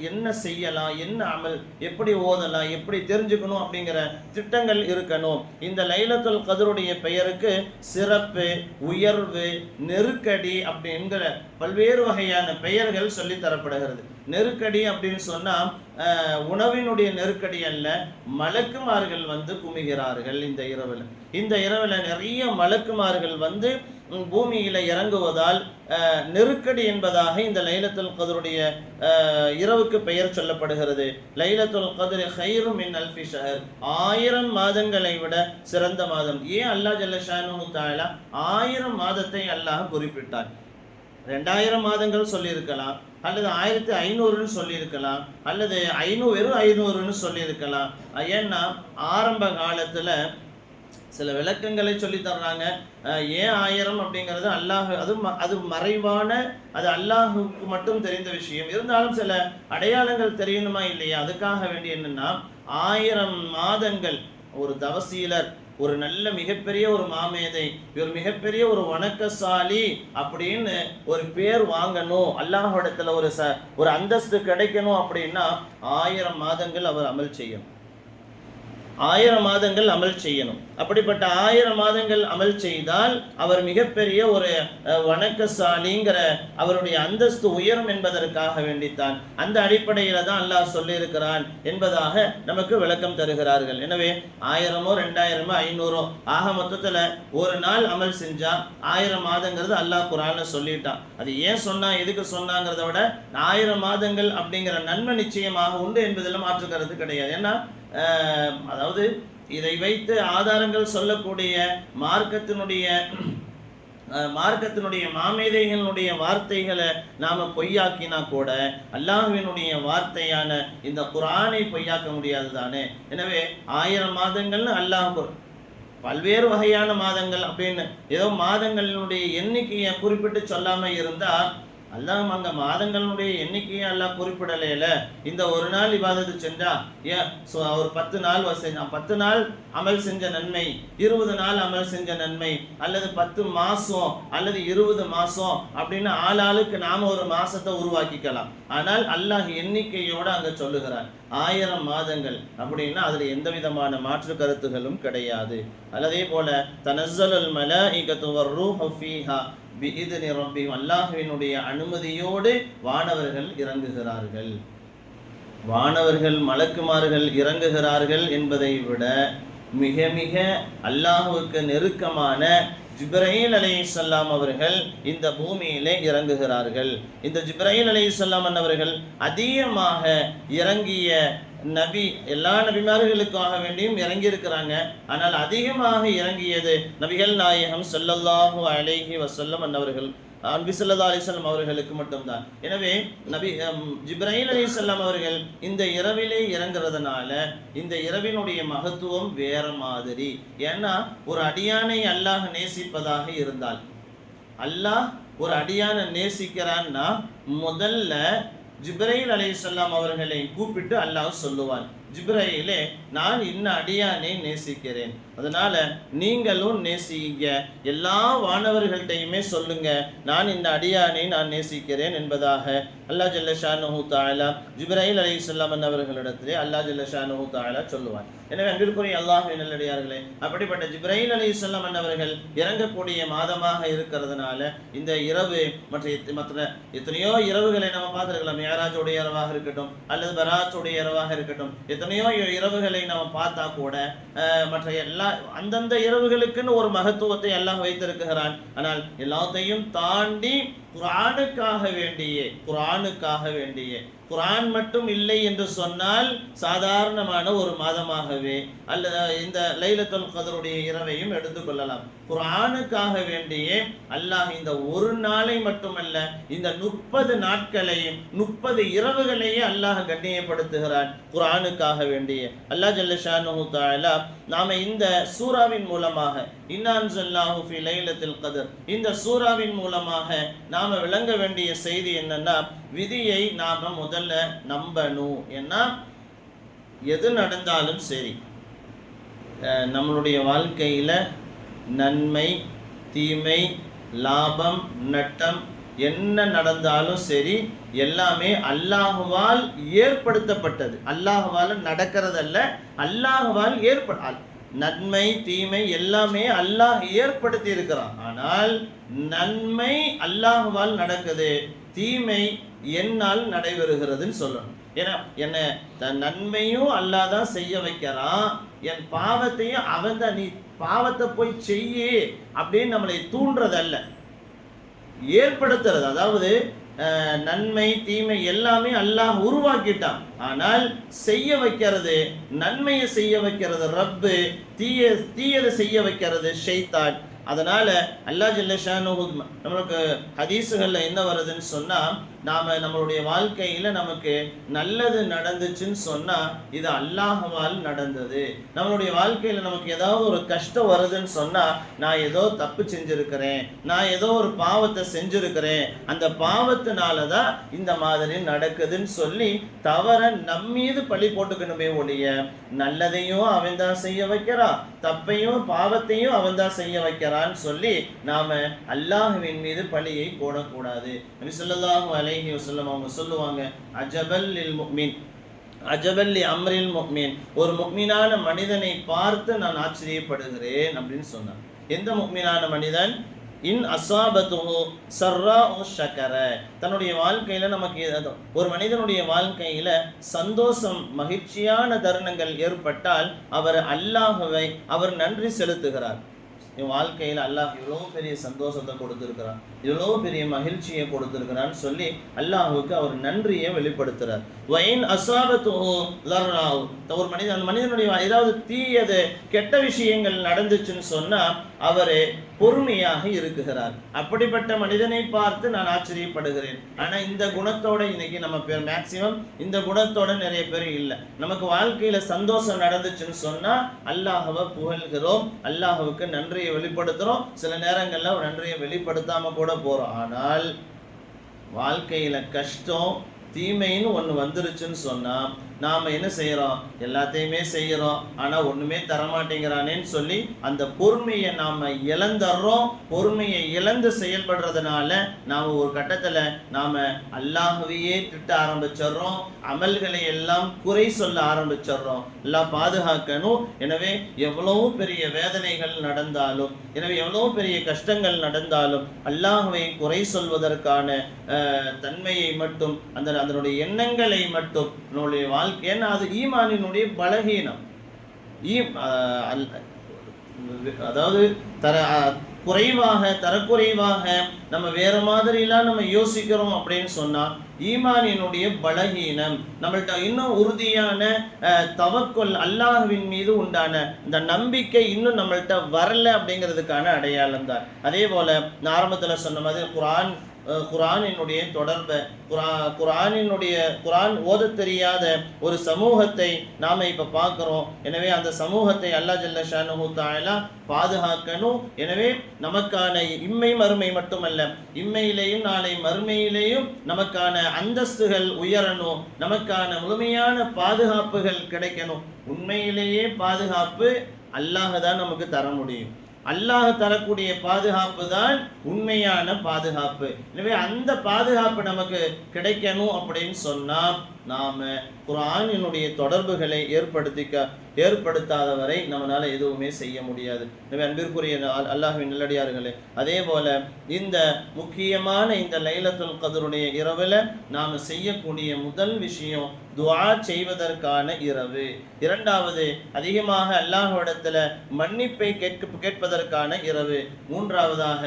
என்ன செய்யலாம், என்ன அமல் எப்படி ஓதலாம், எப்படி தெரிஞ்சுக்கணும் அப்படிங்கிற திட்டங்கள் இருக்கணும். இந்த லைலத்துல் கத்ருடைய பெயருக்கு சிறப்பு, உயர்வு, நெருக்கடி அப்படிங்கிற பல்வேறு வகையான பெயர்கள் சொல்லி தரப்படுகிறது. நெருக்கடி அப்படின்னு சொன்னா உணவினுடைய நெருக்கடி அல்ல, மலக்குமார்கள் வந்து குமிகிறார்கள் இந்த இரவுல நிறைய மலக்குமார்கள் வந்து பூமியில இறங்குவதால் நெருக்கடி என்பதாக இந்த லைலத்துல் கத்ருடைய இரவுக்கு பெயர் சொல்லப்படுகிறது. லைலத்துல் கத்ர் கைரும் மின் அல்ஃபி ஷஹர், 1000 மாதங்களை விட சிறந்த மாதம். ஏன் அல்லாஹ் ஜல்ல ஷானஹு தஆலா 1000 மாதத்தை அல்லாஹ் குறிப்பிட்டார்? 2000 மாதங்கள் சொல்லியிருக்கலாம், அல்லது 1500ன்னு சொல்லியிருக்கலாம், அல்லது 500ன்னு சொல்லியிருக்கலாம். ஏன்னா ஆரம்ப காலத்துல சில விளக்கங்களை சொல்லி தர்றாங்க. ஏன் 1000 அப்படிங்கிறது அல்லாஹ் அது மறைவான, அது அல்லாஹுக்கு மட்டும் தெரிந்த விஷயம். இருந்தாலும் சில அடையாளங்கள் தெரியணுமா இல்லையா, அதுக்காக வேண்டி என்னன்னா 1000 மாதங்கள் ஒரு தவசீலர், ஒரு நல்ல மிகப்பெரிய ஒரு மாமேதை, ஒரு மிகப்பெரிய ஒரு வணக்கசாலி அப்படின்னு ஒரு பேர் வாங்கணும், அல்லாஹ்விடத்துல ஒரு அந்தஸ்து கிடைக்கணும் அப்படின்னா 1000 மாதங்கள் அவர் அமல் செய்யணும். 1000 மாதங்கள் அமல் செய்யணும். அப்படிப்பட்ட 1000 மாதங்கள் அமல் செய்தால் அவர் மிகப்பெரிய ஒரு வணக்கசாலிங்கிற அவருடைய அந்தஸ்து உயரும் என்பதற்காக வேண்டித்தான். அந்த அடிப்படையில தான் அல்லாஹ் சொல்லியிருக்கிறான் என்பதாக நமக்கு விளக்கம் தருகிறார்கள். எனவே 1000மோ 2000மோ 500 ஆக மொத்தத்துல ஒரு நாள் அமல் செஞ்சா 1000 மாதங்கிறது அல்லாஹ் குர்ஆன்ல சொல்லிட்டான். அது ஏன் சொன்னா, எதுக்கு சொன்னாங்கிறத விட 1000 மாதங்கள் அப்படிங்கிற நன்மை நிச்சயமாக உண்டு என்பதில் மாற்றுக்கிறது கிடையாது. ஏன்னா அதாவது இதை வைத்து ஆதாரங்கள் சொல்லக்கூடிய மார்க்கத்தினுடைய மாமேதைகளுடைய வார்த்தைகளை நாம பொய்யாக்கினா கூட அல்லாஹ்வினுடைய வார்த்தையான இந்த குர்ஆனை பொய்யாக்க முடியாது தானே. எனவே 1000 மாதங்கள்னு அல்லாஹ் பல்வேறு வகையான மாதங்கள் அப்படின்னு ஏதோ மாதங்களினுடைய எண்ணிக்கையை குறிப்பிட்டு சொல்லாம இருந்தா அல்லாஹ் அங்க மாதங்களுடைய எண்ணிக்கையை அல்லாஹ் குறிப்பிடலையில. இந்த ஒரு நாள் இபாதத்து செஞ்சா ஒரு 10 நாள் 10 நாள் அமல் செஞ்ச நன்மை, 20 நாள் அமல் செஞ்ச நன்மை, அல்லது 10 மாசம் அல்லது 20 மாசம் அப்படின்னு ஆளாளுக்கு நாம ஒரு மாசத்தை உருவாக்கிக்கலாம். ஆனால் அல்லாஹ் எண்ணிக்கையோட அங்க சொல்லுகிறார் 1000 மாதங்கள் அப்படின்னா அதுல எந்த விதமான மாற்று கருத்துகளும் கிடையாது. அதே போல தனஸ்ஸலுல் மலாயிகத்து வர்ரூஹு ஃபீஹா பிஇذن ரப்பிஹிம், அல்லாஹ்வினுடைய அனுமதியோடு வானவர்கள் இறங்குகிறார்கள். வானவர்கள் மலக்குமார்கள் இறங்குகிறார்கள் என்பதை விட மிக மிக அல்லாஹ்வுக்கு நெருக்கமான ஜிப்ரீல் அலைஹிஸ்ஸலாம் அவர்கள் இந்த பூமியிலே இறங்குகிறார்கள். இந்த ஜிப்ரீல் அலைஹிஸ்ஸலாம் அவர்கள் அதிகமாக இறங்கிய நபி, எல்லா நபிமார்களுக்காக வேண்டியும் இறங்கி இருக்கிறாங்க. ஆனால் அதிகமாக இறங்கியது நபிகள் நாயகம் ஸல்லல்லாஹு அலைஹி வஸல்லம் அவர்கள், நபி ஸல்லல்லாஹு அலைஹி வஸல்லம் அவர்களுக்கு மட்டும்தான். எனவே ஜிப்ரீல் அலைஹிஸ்ஸலாம் அவர்கள் இந்த இரவிலே இறங்குறதுனால இந்த இரவினுடைய மகத்துவம் வேற மாதிரி. ஏன்னா ஒரு அடியானை அல்லாஹ் நேசிப்பதாக இருந்தால், அல்லாஹ் ஒரு அடியானை நேசிக்கிறான்னா முதல்ல ஜிப்ரைல் அலைஹிஸ்ஸலாம் அவர்களை கூப்பிட்டு அல்லாஹ் சொல்லுவான், ஜிப்ரைலே நான் இன்ன அடியானை நேசிக்கிறேன், அதனால நீங்களும் நேசிங்க, எல்லா வானவர்கள்ட்டையுமே சொல்லுங்க நான் இந்த அடியானை நான் நேசிக்கிறேன் என்பதாக அல்லாஹ் ஜல்ல ஷானுஹு தஆலா ஜிப்ரைல் அலைஹிஸ்ஸலாம் அவர்களிடத்திலே அல்லாஹ் ஜல்ல ஷானுஹு தஆலா சொல்லுவான். எனவே அன்பிற்குரிய அல்லாஹ்வின் நல்லடியார்களே, அப்படிப்பட்ட ஜிப்ரைல் அலைஹிஸ்ஸலாம் அவர்கள் இறங்கக்கூடிய மாதமாக இருக்கிறதுனால இந்த இரவு மற்ற எத்தனையோ இரவுகளை நம்ம பார்த்துருக்கலாம். மியராஜுடைய இரவாக இருக்கட்டும் அல்லது பராத்துடைய இரவாக இருக்கட்டும், எத்தனையோ இரவுகளை நம்ம பார்த்தா கூட மற்ற எல்லா அந்தந்த இரவுகளுக்குன்னு ஒரு மகத்துவத்தை எல்லாம் வைத்திருக்கிறான். ஆனால் எல்லாத்தையும் தாண்டி குர்ஆனுக்காக வேண்டிய குர்ஆன் மட்டும் இல்லை என்று சொன்னால் சாதாரணமான ஒரு மாதமாகவே அல்லது இந்த லைலத்துல் கத்ருடைய இரவையும் எடுத்துக்கொள்ளலாம். குர்ஆனுக்காக வேண்டிய அல்லாஹ் இந்த ஒரு நாளை மட்டுமல்ல, இந்த 30 நாட்களையும் 30 இரவுகளையே அல்லாஹ் கண்ணியப்படுத்துகிறான். குர்ஆனுக்காக வேண்டிய அல்லாஹ் ஜல்ல ஷானுஹு தஆலா நாம இந்த சூராவின் மூலமாக இன்னா அன்ஸல்னாஹு ஃபீ லைலத்துல் கத்ர், இந்த சூராவின் மூலமாக நாம விளங்க வேண்டிய செய்தி என்னன்னா, விதியை நாம முதல்ல நம்பணும். ஏன்னா எது நடந்தாலும் சரி நம்மளுடைய வாழ்க்கையில நன்மை தீமை லாபம் நட்டம் என்ன நடந்தாலும் சரி எல்லாமே அல்லாஹ்வால் ஏற்படுத்தப்பட்டது, அல்லாஹ்வால் நடக்கிறதல்ல, அல்லாஹ்வால் நன்மை தீமை எல்லாமே அல்லாஹ் ஏற்படுத்தி இருக்கிறான். ஆனால் நன்மை அல்லாஹ்வால் நடக்குது, தீமை என்னால் நடைபெறுகிறதுன்னு சொல்லணும். ஏன்னா என்ன நன்மையும் அல்லாஹ் தான் செய்ய வைக்கிறான், என் பாவத்தையும் அவன் தான், நீ பாவத்தை போய் செய்ய அப்படின்னு நம்மளை தூண்டுறதல்ல, ஏற்படுத்துறது. அதாவது நன்மை தீமை எல்லாமே அல்லாஹ் உருவாக்கிட்டான், ஆனால் செய்ய வைக்கிறது, நன்மையை செய்ய வைக்கிறது ரப்பு, தீயதை செய்ய வைக்கிறது ஷைத்தான். அதனால அல்லாஹ் ஜல்ல ஷானுஹு நம்மளுக்கு ஹதீஸுகளில் என்ன வருதுன்னு சொன்னால், நாம் நம்மளுடைய வாழ்க்கையில் நமக்கு நல்லது நடந்துச்சுன்னு சொன்னால் இது அல்லாஹ்வால் நடந்தது. நம்மளுடைய வாழ்க்கையில் நமக்கு ஏதாவது ஒரு கஷ்டம் வருதுன்னு சொன்னால், நான் ஏதோ தப்பு செஞ்சுருக்கிறேன், நான் ஏதோ ஒரு பாவத்தை செஞ்சுருக்கிறேன், அந்த பாவத்தினால தான் இந்த மாதிரி நடக்குதுன்னு சொல்லி தவற நம்மீது பழி போட்டுக்கணுமே ஒழிய, நல்லதையும் அவன் தான் செய்ய வைக்கிறான், தப்பையும் பாவத்தையும் அவன் தான் செய்ய வைக்கிறான்னு சொல்லி நாம அல்லாஹ்வின் மீது பழியை போடக்கூடாது. நபி ஸல்லல்லாஹு அலைஹி வஸல்லம் அவங்க சொல்லுவாங்க, அஜபல் லில் முஃமின் அஜபல் லி அம்ரில் முஃமின், ஒரு முஃமினான மனிதனை பார்த்து நான் ஆச்சரியப்படுகிறேன் அப்படின்னு சொன்னார். எந்த முஃமினான மனிதன்? இன் அஸாபத்துஹு ஸர்ராஉ ஷக்கர, தன்னுடைய வாழ்க்கையில நமக்கு ஒரு மனிதனுடைய வாழ்க்கையில சந்தோஷம் மகிழ்ச்சியான தருணங்கள் ஏற்பட்டால் அவர் நன்றி செலுத்துகிறார். என் வாழ்க்கையில் அல்லாஹ் இவ்வளோ பெரிய சந்தோஷத்தை கொடுத்துருக்கிறான், இவ்வளோ பெரிய மகிழ்ச்சியை கொடுத்துருக்கிறான்னு சொல்லி அல்லாஹுக்கு அவர் நன்றியை வெளிப்படுத்துகிறார். வைன் அஸாபத்துஹு லர்ராஹு, ஒரு மனிதன் அந்த மனிதனுடைய ஏதாவது தீயது கெட்ட விஷயங்கள் நடந்துச்சுன்னு சொன்னால் அவர் பொறுமையாக இருக்குகிறார். அப்படிப்பட்ட மனிதனை பார்த்து நான் ஆச்சரியப்படுகிறேன். ஆனால் இந்த குணத்தோட இன்னைக்கு நம்ம பேர் மேக்சிமம் இந்த குணத்தோட நிறைய பேர் இல்லை. நமக்கு வாழ்க்கையில் சந்தோஷம் நடந்துச்சுன்னு சொன்னால் அல்லாஹ்வை புகழ்கிறோம், அல்லாஹ்வுக்கு நன்றியை வெளிப்படுத்துகிறோம், சில நேரங்களில் நன்றியை வெளிப்படுத்தாம கூட போகிறோம். ஆனால் வாழ்க்கையில் கஷ்டம் தீமைன்னு ஒன்று வந்துருச்சுன்னு சொன்னால் நாம் என்ன செய்கிறோம்? எல்லாத்தையுமே செய்கிறோம், ஆனால் ஒன்றுமே தரமாட்டேங்கிறானேன்னு சொல்லி அந்த பொறுமையை நாம் இழந்துடுறோம். பொறுமையை இழந்து செயல்படுறதுனால நாம் ஒரு கட்டத்தில் நாம் அல்லாஹ்வையே திட்ட ஆரம்பிச்சிடுறோம், அமல்களை எல்லாம் குறை சொல்ல ஆரம்பிச்சிடுறோம். எல்லாம் பாதுகாக்கணும். எனவே எவ்வளோ பெரிய வேதனைகள் நடந்தாலும், எவ்வளோ பெரிய கஷ்டங்கள் நடந்தாலும் அல்லாஹ்வை குறை சொல்வதற்கான தன்மையை மட்டும் அதனுடைய எண்ணங்களை மட்டும் நம்முடைய ஏன்னா அது ஈமானினுடைய பலகீனம். அதாவது தரக்குறைவாக நம்ம வேற மாதிரிலாம் நம்ம யோசிக்கிறோம் அப்படின்னு சொன்னா ஈமானினுடைய பலகீனம். நம்மள்ட்ட இன்னும் உறுதியான தவக்குல் அல்லாஹ்வின் மீது உண்டான இந்த நம்பிக்கை இன்னும் நம்மள்ட்ட வரல அப்படிங்கிறதுக்கான அடையாளம் தான். அதே போல நான் ஆரம்பத்தில் சொன்ன மாதிரி குர்ஆன் குர்ஆனினுடைய தொடர்பை, குர்ஆன் ஓத தெரியாத ஒரு சமூகத்தை நாம் இப்போ பார்க்குறோம். எனவே அந்த சமூகத்தை அல்லாஹ் ஜல்ல ஷானுஹு தஆலா பாதுகாக்கணும். எனவே நமக்கான இம்மை மறுமை மட்டுமல்ல, இம்மையிலேயும் நாளை மறுமையிலேயும் நமக்கான அந்தஸ்துகள் உயரணும், நமக்கான முழுமையான பாதுகாப்புகள் கிடைக்கணும். உண்மையிலேயே பாதுகாப்பு அல்லாஹ் தான் நமக்கு தர முடியும். அல்லாஹ் தரக்கூடிய பாதுகாப்பு தான் உண்மையான பாதுகாப்பு. எனவே அந்த பாதுகாப்பு நமக்கு கிடைக்கணும் அப்படின்னு சொன்னால் நாம் குர்ஆனினுடைய தொடர்புகளை ஏற்படுத்தாதவரை நம்மளால் எதுவுமே செய்ய முடியாது. எனவே அன்பிற்குரிய அல்லாஹ்வின் நல்லடியார்களே, அதே போல இந்த முக்கியமான இந்த லைலத்துல் கத்ருடைய இரவில் நாம் செய்யக்கூடிய முதல் விஷயம் துஆ செய்வதற்கான இரவு. இரண்டாவது, அதிகமாக அல்லாஹ்விடத்தில் மன்னிப்பை கேட்பதற்கான இரவு. மூன்றாவதாக,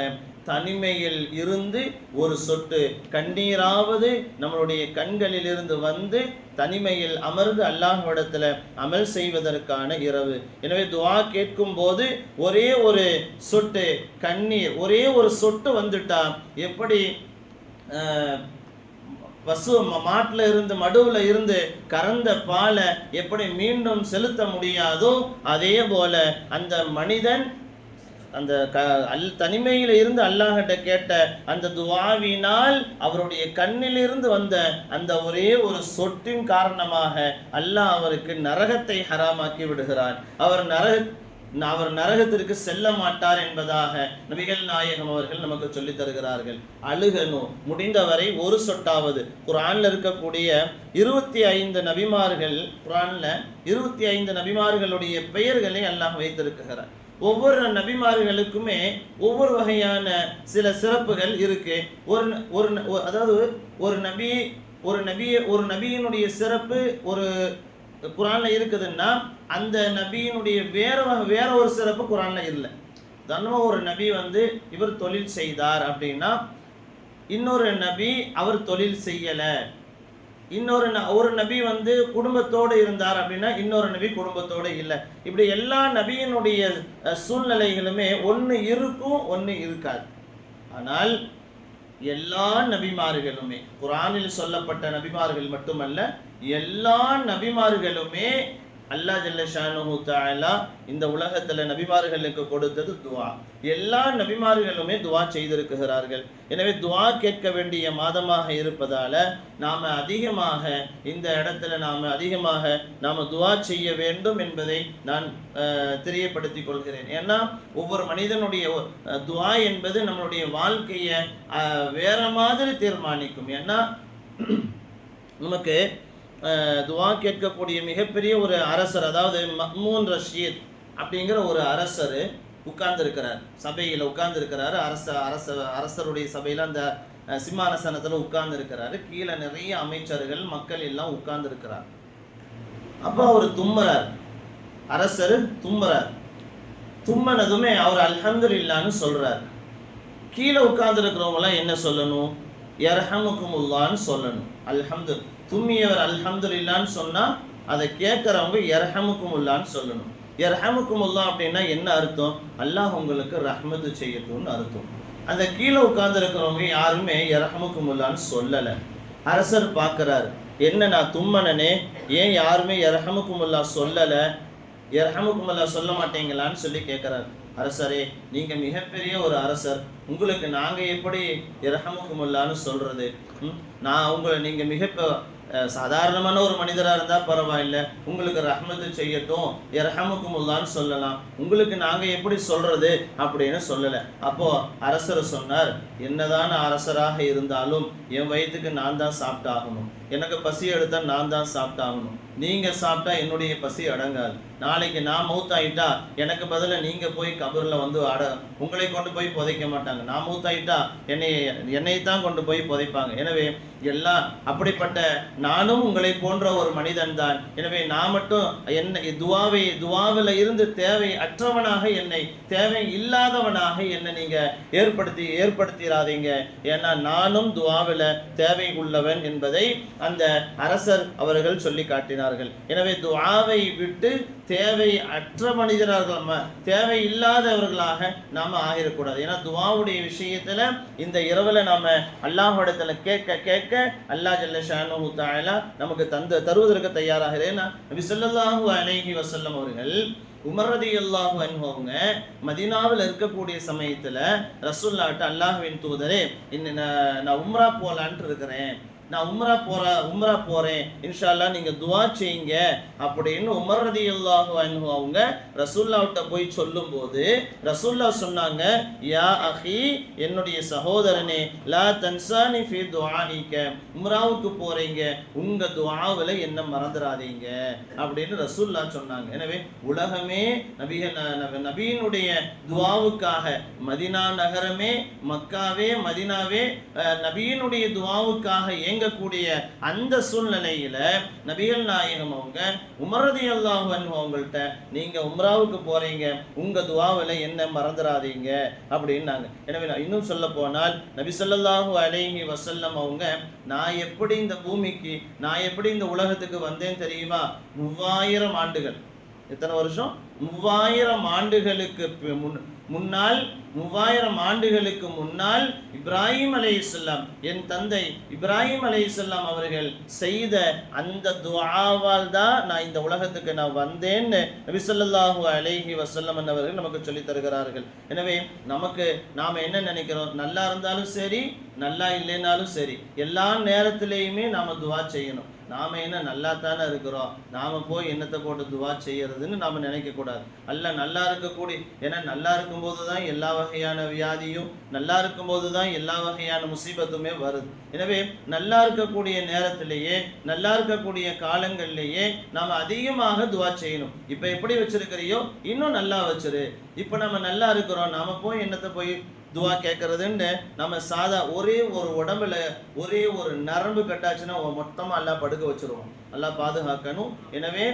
தனிமையில் இருந்து ஒரு சொட்டு கண்ணீராவது நம்மளுடைய கண்களில் இருந்து வந்து தனிமையில் அமர்ந்து அல்லாஹ்விடத்தில் அமல் செய்வதற்கான இரவு. எனவே துஆ கேட்கும் போது ஒரே ஒரு சொட்டு கண்ணீர், ஒரே ஒரு சொட்டு வந்துட்டா எப்படி பசு மாட்டில் இருந்து மடுவில் இருந்து கறந்த பாலை எப்படி மீண்டும் செலுத்த முடியாதோ அதே போல அந்த மனிதன் அந்த தனிமையில் இருந்து அல்லாஹ்கிட்ட கேட்ட அந்த துஆவினால் அவருடைய கண்ணிலிருந்து வந்த அந்த ஒரே ஒரு சொட்டின் காரணமாக அல்லாஹ் அவருக்கு நரகத்தை ஹராமாக்கி விடுகிறார். அவர் நரகத்திற்கு செல்ல மாட்டார் என்பதாக நபிகள் நாயகம் அவர்கள் நமக்கு சொல்லி தருகிறார்கள். அழுகணும், முடிந்தவரை ஒரு சொட்டாவது. குர்ஆன்ல இருக்கக்கூடிய 25 நபிமார்கள், குர்ஆன்ல 25 நபிமார்களுடைய பெயர்களை அல்லாஹ் வைத்திருக்கிறார். ஒவ்வொரு நபிமார்களுக்குமே ஒவ்வொரு வகையான சில சிறப்புகள் இருக்கு. அதாவது ஒரு நபியினுடைய சிறப்பு ஒரு குர்ஆன்ல இருக்குதுன்னா அந்த நபியினுடைய வேற ஒரு சிறப்பு குர்ஆன்ல இல்லை. தினமும் ஒரு நபி இவர் தொழில் செய்தார் அப்படின்னா இன்னொரு நபி அவர் தொழில் செய்யலை. ஒரு நபி குடும்பத்தோடு இருந்தார் அப்படின்னா இன்னொரு நபி குடும்பத்தோடு இல்லை. இப்படி எல்லா நபியினுடைய சூழ்நிலைகளுமே ஒன்று இருக்கும், ஒன்று இருக்காது. ஆனால் எல்லா நபிமார்களுமே, குர்ஆனில் சொல்லப்பட்ட நபிமார்கள் மட்டுமல்ல, எல்லா நபிமார்களுமே அல்லாஹ் ஜல்ல ஷானுஹு தஆலா இந்த உலகத்தில் நபிமார்களுக்கு கொடுத்தது துஆ. எல்லா நபிமார்களுமே துஆ செய்திருக்கிறார்கள். எனவே துஆ கேட்க வேண்டிய மாதமாக இருப்பதால நாம் அதிகமாக இந்த இடத்துல நாம் துஆ செய்ய வேண்டும் என்பதை நான் தெரியப்படுத்திக் கொள்கிறேன். ஏன்னா ஒவ்வொரு மனிதனுடைய துஆ என்பது நம்மளுடைய வாழ்க்கையை வேற மாதிரி தீர்மானிக்கும். ஏன்னா நமக்கு துஆ கேட்கக்கூடிய மிகப்பெரிய ஒரு அரசர், அதாவது மஅ்மூன் ரஷீத் அப்படிங்கிற ஒரு அரசர் உட்கார்ந்துருக்கிறார், சபையில் உட்கார்ந்துருக்கிறாரு. அரசருடைய சபையில் அந்த சிம்மாசனத்தில் உட்கார்ந்துருக்கிறாரு. கீழே நிறைய அமைச்சர்கள் மக்கள் எல்லாம் உட்கார்ந்துருக்கிறார். அப்போ அவர் தும்முறார், அரசர் தும்முறார். தும்மனதுமே அவர் அல்ஹம்துலில்லாஹ்னு சொல்றார். கீழே உட்கார்ந்துருக்கிறவங்களாம் என்ன சொல்லணும்? யர்ஹமுக்குமுல்லான்னு சொல்லணும். தும்மியவர் அல்ஹம்துலில்லாஹ்னு சொன்னால் அதை கேட்குறவங்க யர்ஹமுக்குமுல்லான்னு சொல்லணும். யர்ஹமுக்குமுல்லா அப்படின்னா என்ன அர்த்தம்? அல்லாஹ் உங்களுக்கு ரஹ்மத்து செய்யட்டும்னு அர்த்தம். அந்த கீழே உட்கார்ந்துருக்கிறவங்க யாருமே யர்ஹமுக்குமுல்லான்னு சொல்லலை. அரசர் பார்க்குறாரு, என்ன நான் தும்மனனே, ஏன் யாருமே யர்ஹமுக்குமுல்லா சொல்லலை, யர்ஹமுக்குமுல்லா சொல்ல மாட்டீங்களான்னு சொல்லி கேட்குறாரு. அரசரே, நீங்கள் மிகப்பெரிய ஒரு அரசர், உங்களுக்கு நாங்கள் எப்படி யர்ஹமுக்குமுல்லான்னு சொல்கிறது? நீங்கள் மிக சாதாரணமான ஒரு மனிதராக இருந்தால் பரவாயில்லை, உங்களுக்கு ரஹ்மத்து செய்யட்டும் யர்ஹமுக்குமுல்லான்னு சொல்லலாம், உங்களுக்கு நாங்கள் எப்படி சொல்கிறது அப்படின்னு சொல்லலை. அப்போது அரசர் சொன்னார், என்னதான் அரசராக இருந்தாலும் என் வயிற்றுக்கு நான் தான் சாப்பிட்டாகணும், எனக்கு பசி எடுத்தால் நான் தான் சாப்பிட்டாகணும். நீங்கள் சாப்பிட்டா என்னுடைய பசி அடங்காது. நாளைக்கு நான் மௌத்தாயிட்டா எனக்கு பதிலாக நீங்கள் போய் கபரில் உங்களை கொண்டு போய் புதைக்க மாட்டாங்க. நான் மௌத்தாயிட்டா என்னை தான் கொண்டு போய் புதைப்பாங்க. எனவே எல்லாம் அப்படிப்பட்ட நானும் உங்களை போன்ற ஒரு மனிதன் தான். எனவே நான் மட்டும் என்னை துவாவில் இருந்து தேவை அற்றவனாக, என்னை தேவை இல்லாதவனாக என்னை நீங்க ஏற்படுத்திடாதீங்க. ஏன்னா நானும் துவாவில் தேவை உள்ளவன் என்பதை அந்த அரசர் அவர்கள் சொல்லி காட்டினார்கள். எனவே துவாவை விட்டு தேவை அற்ற மனிதர்கள், தேவை இல்லாதவர்களாக நாம ஆகிடக்கூடாது. ஏன்னா துவாவுடைய விஷயத்துல இந்த இரவுல நாம அல்லாஹ்விடத்துல கேட்க கேட்க அல்லாஹ் ஜல்ல ஷானுஹு தஆலா நமக்கு தருவதற்கு தயாராக. ஏன்னா நபி ஸல்லல்லாஹு அலைஹி வஸல்லம் அவர்கள் உமர் ரலியல்லாஹு அன்ஹு அவங்க மதீனாவில் இருக்கக்கூடிய சமயத்துல ரசூலுல்லாஹ்ட்ட அல்லாஹ்வின் தூதரே, நான் உம்ரா போலான்ட்டு இருக்கிறேன், நான் உம்ரா போறேன், இன்ஷா அல்லாஹ் நீங்க துஆ செய்யுங்க அப்படின்னு உமர் ரலியல்லாஹு அன்ஹு அவங்க ரசூலுல்லாஹ்ட்ட போய் சொல்லும்போது ரசூலுல்லாஹ் சொன்னாங்க, யா அஹி, என்னுடைய சகோதரனே, லா தன்சானி ஃபி துஆஇக, உம்ராவுக்கு போறீங்க, உங்க துஆவுல என்ன மறந்துடாதீங்க அப்படின்னு ரசூலுல்லாஹ் சொன்னாங்க. எனவே உலகமே நபியினுடைய துஆவுக்காக, மதீனா நகரமே, மக்காவே மதீனாவே நபியினுடைய துஆவுக்காக கூடிய அந்த சூழ்நிலையில நபிகள் நாயகம் அவங்க உமர் ரலியல்லாஹு அன்ஹு அவங்கள்ட்ட, நீங்க உம்ராவுக்கு போறீங்க, உங்க துஆவுல என்ன மறந்துடாதீங்க அப்படின்னாங்க. எனவே இன்னும் சொல்ல போனால் நபி ஸல்லல்லாஹு அலைஹி வஸல்லம் அவங்க, நான் எப்படி இந்த பூமிக்கு, நான் எப்படி இந்த உலகத்துக்கு வந்தேன் தெரியுமா? 3000 ஆண்டுகள். எத்தனை வருஷம்? 3000 ஆண்டுகளுக்கு முன்னால், 3000 ஆண்டுகளுக்கு முன்னால் இப்ராஹிம் அலைஹிஸ்ஸலாம், என் தந்தை இப்ராஹிம் அலைஹிஸ்ஸலாம் அவர்கள் செய்த அந்த துஆவால் தான் நான் இந்த உலகத்துக்கு நான் வந்தேன்னு நபி ஸல்லல்லாஹு அலைஹி வஸல்லம் அவர்கள் நமக்கு சொல்லி தருகிறார்கள். எனவே நாம என்ன நினைக்கிறோம்? நல்லா இருந்தாலும் சரி, நல்லா இல்லைனாலும் சரி, எல்லா நேரத்திலையுமே நாம துஆ செய்யணும். நாம என்ன நல்லா தானே இருக்கிறோம், நாம போய் என்னத்தை போட்டு துஆ செய்யறதுன்னு நாம நினைக்க கூடாது. நல்லா இருக்கக்கூடிய, ஏன்னா நல்லா இருக்கும்போது தான் எல்லா வகையான வியாதியும், நல்லா இருக்கும்போது தான் எல்லா வகையான முசீபத்துமே வருது. எனவே நல்லா இருக்கக்கூடிய நேரத்திலேயே, நல்லா இருக்கக்கூடிய காலங்கள்லேயே நாம அதிகமாக துஆ செய்யணும். இப்ப எப்படி வச்சிருக்கிறியோ இன்னும் நல்லா வச்சிரு. இப்ப நம்ம நல்லா இருக்கிறோம், நாம போய் என்னத்தை போய் துஆ கேட்கறதுன்னு நம்ம சாதா ஒரே ஒரு உடம்புல ஒரே ஒரு நரம்பு கட்டாச்சுன்னா மொத்தமா எல்லாம் படுக்க வச்சிருவோம். எல்லாம் பாதுகாக்கணும். எனவே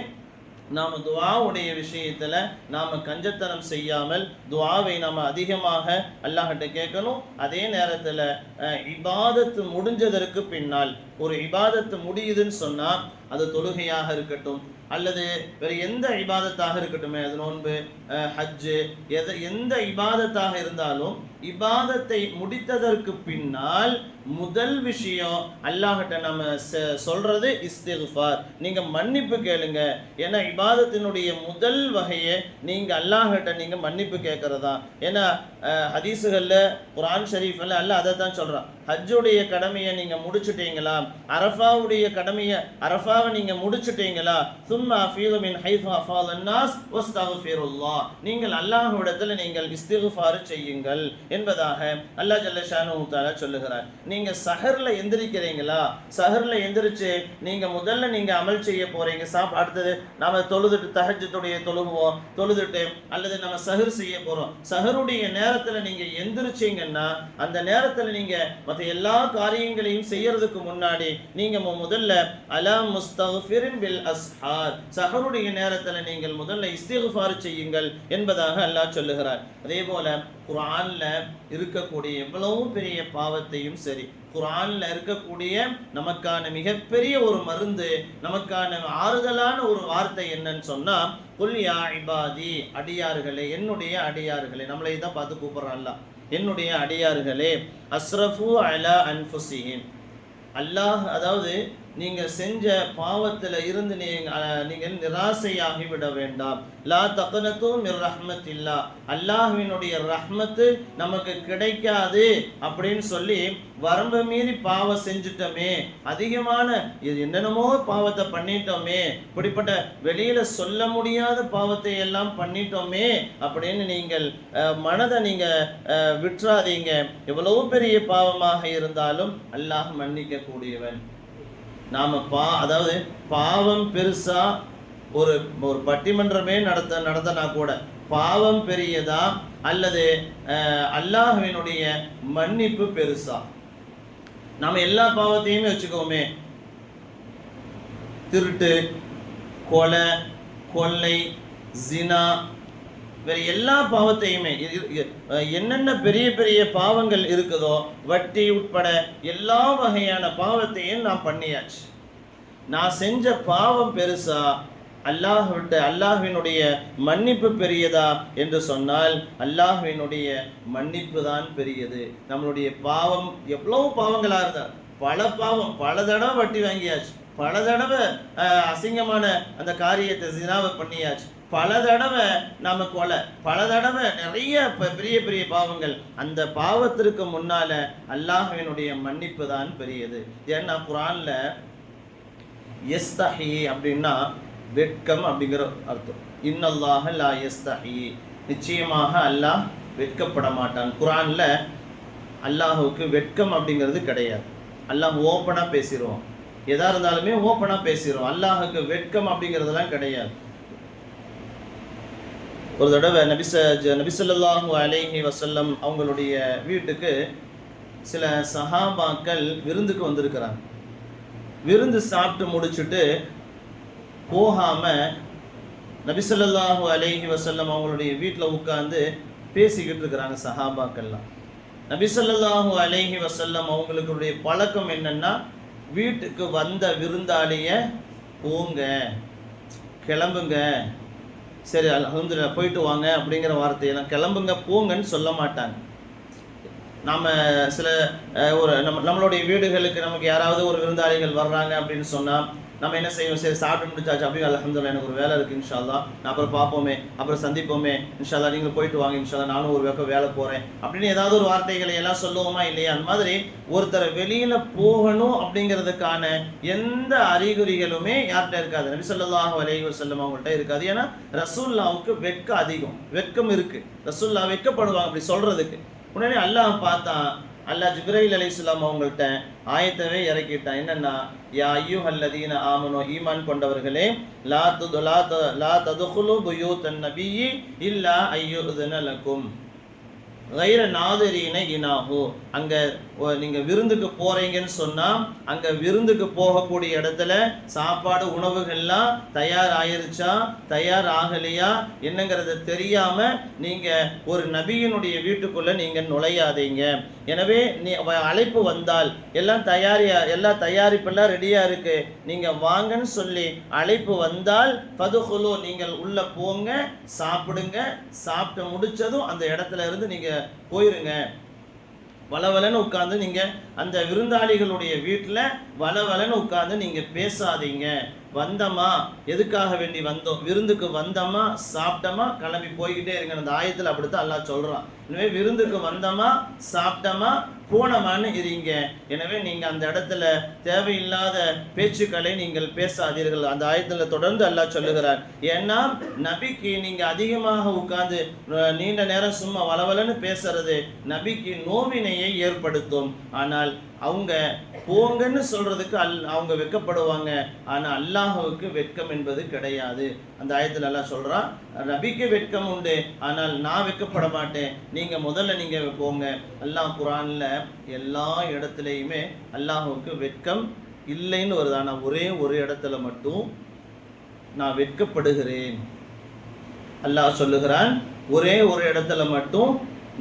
நாம் துஆவுடைய விஷயத்துல நாம கஞ்சத்தனம் செய்யாமல் துஆவை நாம அதிகமாக அல்லாஹ்கிட்ட கேட்கணும். அதே நேரத்துல இபாதத்து முடிஞ்சதற்கு பின்னால், ஒரு இபாதத்து முடியுதுன்னு சொன்னா அது தொழுகையாக இருக்கட்டும் அல்லது வேறு எந்த இபாதத்தாக இருக்கட்டுமே, அது நோன்பு, ஹஜ்ஜு, எந்த இபாதத்தாக இருந்தாலும் இபாதத்தை முடித்ததற்கு பின்னால் முதல் விஷயம் அல்லாஹ்கிட்ட நம்ம சொல்றது இஸ்திக்ஃபார். நீங்க மன்னிப்பு கேளுங்க. ஏன்னா இபாதத்தினுடைய முதல் வகையை நீங்க அல்லாஹ்கிட்ட நீங்க மன்னிப்பு கேட்கறதா. ஏன்னா ஹதீஸுகள்ல, குர்ஆன் ஷரீஃப்ல அல்லாஹ் அதை தான் சொல்றான். ஹஜ்ஜுடைய கடமையை நீங்க முடிச்சுட்டீங்களா, அரஃபாவுடைய கடமையை, அரஃபாவை நீங்க முடிச்சுட்டீங்களா, சும்மா அஃபீது மின் ஹைது அஃபாதன் நாஸ் வஸ்தக்ஃபிருல்லாஹ், நீங்கள் அல்லாஹ்விடத்தில் நீங்கள் இஸ்திக்ஃபார் செய்யுங்கள் என்பதாக அல்லாஹ் ஜல்ல ஷானுஹு தஆலா சொல்லுகிறார். நீங்க சஹர்ல எந்திரிக்கிறீங்களா, சஹர்ல எந்திரிச்சு நீங்க முதல்ல நீங்க அமல் செய்ய போறீங்க. அடுத்தது நாம தொழுதுட்டு தஹஜ்ஜுடைய தொழுதுட்டு அல்லது நம்ம சஹர் செய்ய போறோம். சஹருடைய நேரத்துல நீங்க எந்திரிச்சீங்கன்னா அந்த நேரத்துல நீங்க மற்ற எல்லா காரியங்களையும் செய்யறதுக்கு முன்னாடி நீங்க முதல்ல அலா முஸ்தக்ஃபிரின் பில் அஸ்ஹார், சஹருடைய நேரத்துல நீங்கள் முதல்ல இஸ்திக்ஃபார் செய்யுங்கள் என்பதாக அல்லாஹ் சொல்லுகிறார். அதே போல குர்ஆன்ல இருக்கக்கூடிய எவ்வளவு பெரிய பாவத்தையும் சரி, குர்ஆன்ல இருக்கக்கூடிய நமக்கான மிகப்பெரிய ஒரு மருந்து, நமக்கான ஆறுதலான ஒரு வார்த்தை என்னன்னு சொன்னா, குல் யா இபாதி, அடியார்களே, என்னுடைய அடியார்களே, நம்மளை தான் பார்த்து கூப்பிடுறான் அல்லாஹ், என்னுடைய அடியார்களே, அஸ்ரஃபு அலா அன்ஃபுஸிஹிம், அல்லாஹ், அதாவது நீங்க செஞ்ச பாவத்துல இருந்து நீங்கள் நிராசையாகி விட வேண்டாம். லா தக்னது மிர் ரஹ்மத்தில்லா, அல்லாஹ்வினுடைய ரஹ்மத்து நமக்கு கிடைக்காது அப்படின்னு சொல்லி வரம்பு மீறி பாவம் செஞ்சுட்டோமே, அதிகமான என்னென்னமோ பாவத்தை பண்ணிட்டோமே, இப்படிப்பட்ட வெளியில சொல்ல முடியாத பாவத்தை எல்லாம் பண்ணிட்டோமே அப்படின்னு நீங்கள் மனதை நீங்க விட்டுறாதீங்க. எவ்வளவு பெரிய பாவமாக இருந்தாலும் அல்லாஹ் மன்னிக்க கூடியவன். நாம அதாவது பாவம் பெருசா, ஒரு பட்டிமன்றமே நடத்தினா கூட பாவம் பெரியதா அல்லது அல்லாஹ்வினுடைய மன்னிப்பு பெருசா? நாம எல்லா பாவத்தையுமே வச்சுக்கோமே, திருட்டு, கொலை, கொள்ளை, ஜினா, வேற எல்லா பாவத்தையுமே என்னென்ன பெரிய பெரிய பாவங்கள் இருக்குதோ, வட்டி உட்பட எல்லா வகையான பாவத்தையும் நான் பண்ணியாச்சு. நான் செஞ்ச பாவம் பெருசா, அல்லாஹ்வினுடைய மன்னிப்பு பெரியதா என்று சொன்னால் அல்லாஹ்வினுடைய மன்னிப்பு தான் பெரியது. நம்மளுடைய பாவம் எவ்வளவு பாவங்களா இருந்தா, பல பாவம், பல தடவை வட்டி வாங்கியாச்சு, பல தடவை அசிங்கமான அந்த காரியத்தை ஜினாவை பண்ணியாச்சு, பல தடவை நாம கொலை, பல தடவை நிறைய பெரிய பெரிய பாவங்கள். அந்த பாவத்திற்கு முன்னால அல்லாஹ்வினுடைய மன்னிப்பு தான் பெரியது. ஏன்னா குர்ஆன்ல யஸ்தஹி அப்படின்னா வெட்கம் அப்படிங்கிற அர்த்தம். இன்னல்லாஹ லா யஸ்தஹி, நிச்சயமாக அல்லாஹ் வெட்கப்பட மாட்டான். குர்ஆன்ல அல்லாஹுக்கு வெட்கம் அப்படிங்கிறது கிடையாது. அல்லாஹ் ஓப்பனா பேசிடுவோம், எதா இருந்தாலுமே ஓப்பனா பேசிடுவோம். அல்லாஹுக்கு வெட்கம் அப்படிங்கிறதுலாம் கிடையாது. ஒரு தடவை நபி ஸல்லல்லாஹு அலைஹி வஸல்லம் அவங்களுடைய வீட்டுக்கு சில சஹாபாக்கள் விருந்துக்கு வந்திருக்கிறாங்க. விருந்து சாப்பிட்டு முடிச்சுட்டு போகாம நபி ஸல்லல்லாஹு அலைஹி வஸல்லம் அவங்களுடைய வீட்டில் உட்கார்ந்து பேசிக்கிட்டு இருக்கிறாங்க சஹாபாக்கள்லாம். நபி ஸல்லல்லாஹு அலைஹி வஸல்லம் அவங்களுடைய பழக்கம் என்னன்னா, வீட்டுக்கு வந்த விருந்தாளிய போங்க, கிளம்புங்க, சரி அல்ஹம்துலில்லாஹ் போயிட்டு வாங்க அப்படிங்கிற வார்த்தையெல்லாம், கிளம்புங்க போங்கன்னு சொல்ல மாட்டாங்க. நாம் சில நம்மளுடைய வீடுகளுக்கு நமக்கு யாராவது ஒரு விருந்தாளிகள் வர்றாங்க அப்படின்னு சொன்னால் நம்ம என்ன செய்வோம், சரி சாப்பிட்டு முடிச்சாச்சு அப்படின்னு, அல்ஹம்துலில்லாஹ் எனக்கு ஒரு வேலை இருக்குது, இன்ஷா அல்லாஹ் நான் அப்புறம் பார்ப்போமே, அப்புறம் சந்திப்போமே, இன்ஷா அல்லாஹ் நீங்களும் போயிட்டு வாங்க, இன்ஷா அல்லாஹ் நானும் ஒரு பக்கம் வேலை போகிறேன் அப்படின்னு ஏதாவது ஒரு வார்த்தைகளை எல்லாம் சொல்லுவோமா இல்லையா? அந்த மாதிரி ஒருத்தரை வெளியில் போகணும் அப்படிங்கிறதுக்கான எந்த அறிகுறிகளுமே யார்கிட்ட இருக்காது, நபி ஸல்லல்லாஹு அலைஹி வஸல்லம் அவங்கள்ட்ட இருக்காது. ஏன்னா ரசூலுல்லாஹ்வுக்கு வெட்கம் அதிகம், வெட்கம் இருக்குது, ரசூலுல்லாஹ் வெட்கப்படுவாங்க அப்படி சொல்கிறதுக்கு. உடனே அல்லாஹ் பார்த்தா, அல்லாஹ் ஜிப்ரீல் அலைஹிஸ்ஸலாம் அவங்கள்ட்ட ஆயத்தவே இறக்கிட்டான். என்னன்னா, யா அய்யுஹல்லதீன ஆமனு, ஈமான் கொண்டவர்களே, லா ததுகுலு புயூத்தன் நபியி இல்லா அய்யுதன லக்கும் கைர நாதிரீன இனாஹு. அங்கே நீங்கள் விருந்துக்கு போகிறீங்கன்னு சொன்னால், அங்கே விருந்துக்கு போகக்கூடிய இடத்துல சாப்பாடு உணவுகள்லாம் தயார் ஆயிருச்சா தயார் ஆகலையா என்னங்கிறத தெரியாமல் நீங்கள் ஒரு நபியினுடைய வீட்டுக்குள்ளே நீங்கள் நுழையாதீங்க. எனவே அழைப்பு வந்தால் எல்லா தயாரிப்பெல்லாம் ரெடியாக இருக்குது, நீங்கள் வாங்கன்னு சொல்லி அழைப்பு வந்தால் ஃபதுகுலு, நீங்கள் உள்ளே போங்க, சாப்பிடுங்க, சாப்பிட்டு முடித்ததும் அந்த இடத்துல இருந்து நீங்கள் போயிருங்க. வளவலன்னு உட்காந்து நீங்கள் அந்த விருந்தாளிகளுடைய வீட்டில் வளவலன்னு உட்காந்து நீங்கள் பேசாதீங்க. வந்தோமா, எதுக்காக வேண்டி வந்தோம், விருந்துக்கு வந்தோமா, சாப்பிட்டோமா, கிளம்பி போய்கிட்டே இருங்க. அந்த ஆயத்தில் அப்படித்தான் அல்லாஹ் சொல்கிறான். எனவே விருந்துக்கு வந்தோமா, சாப்பிட்டோமா, போனமான்னு இருங்க. எனவே நீங்கள் அந்த இடத்துல தேவையில்லாத பேச்சுக்களை நீங்கள் பேசாதீர்கள். அந்த ஆயத்தில் தொடர்ந்து அல்லாஹ் சொல்லுகிறார். ஏன்னா நபிக்கு நீங்கள் அதிகமாக உட்கார்ந்து நீண்ட நேரம் சும்மா வளவலன்னு பேசுறது நபிக்கு நோவினையை ஏற்படுத்தும். ஆனால் அவங்க போங்கன்னு சொல்றதுக்கு அவங்க வெட்கப்படுவாங்க. ஆனால் அல்லாஹுவுக்கு வெட்கம் என்பது கிடையாது. அந்த ஆயத்தில் அல்லாஹ் சொல்றான், நபிக்கு வெட்கம் உண்டு, ஆனால் நான் வெட்கப்பட மாட்டேன், நீங்க முதல்ல நீங்க போங்க. அல்லாஹ் குர்ஆன்ல எல்லா இடத்துலையுமே அல்லாஹுவுக்கு வெட்கம் இல்லைன்னு வருது. ஆனால் ஒரே ஒரு இடத்துல மட்டும் நான் வெட்கப்படுகிறேன். அல்லாஹ் சொல்லுகிறான், ஒரே ஒரு இடத்துல மட்டும்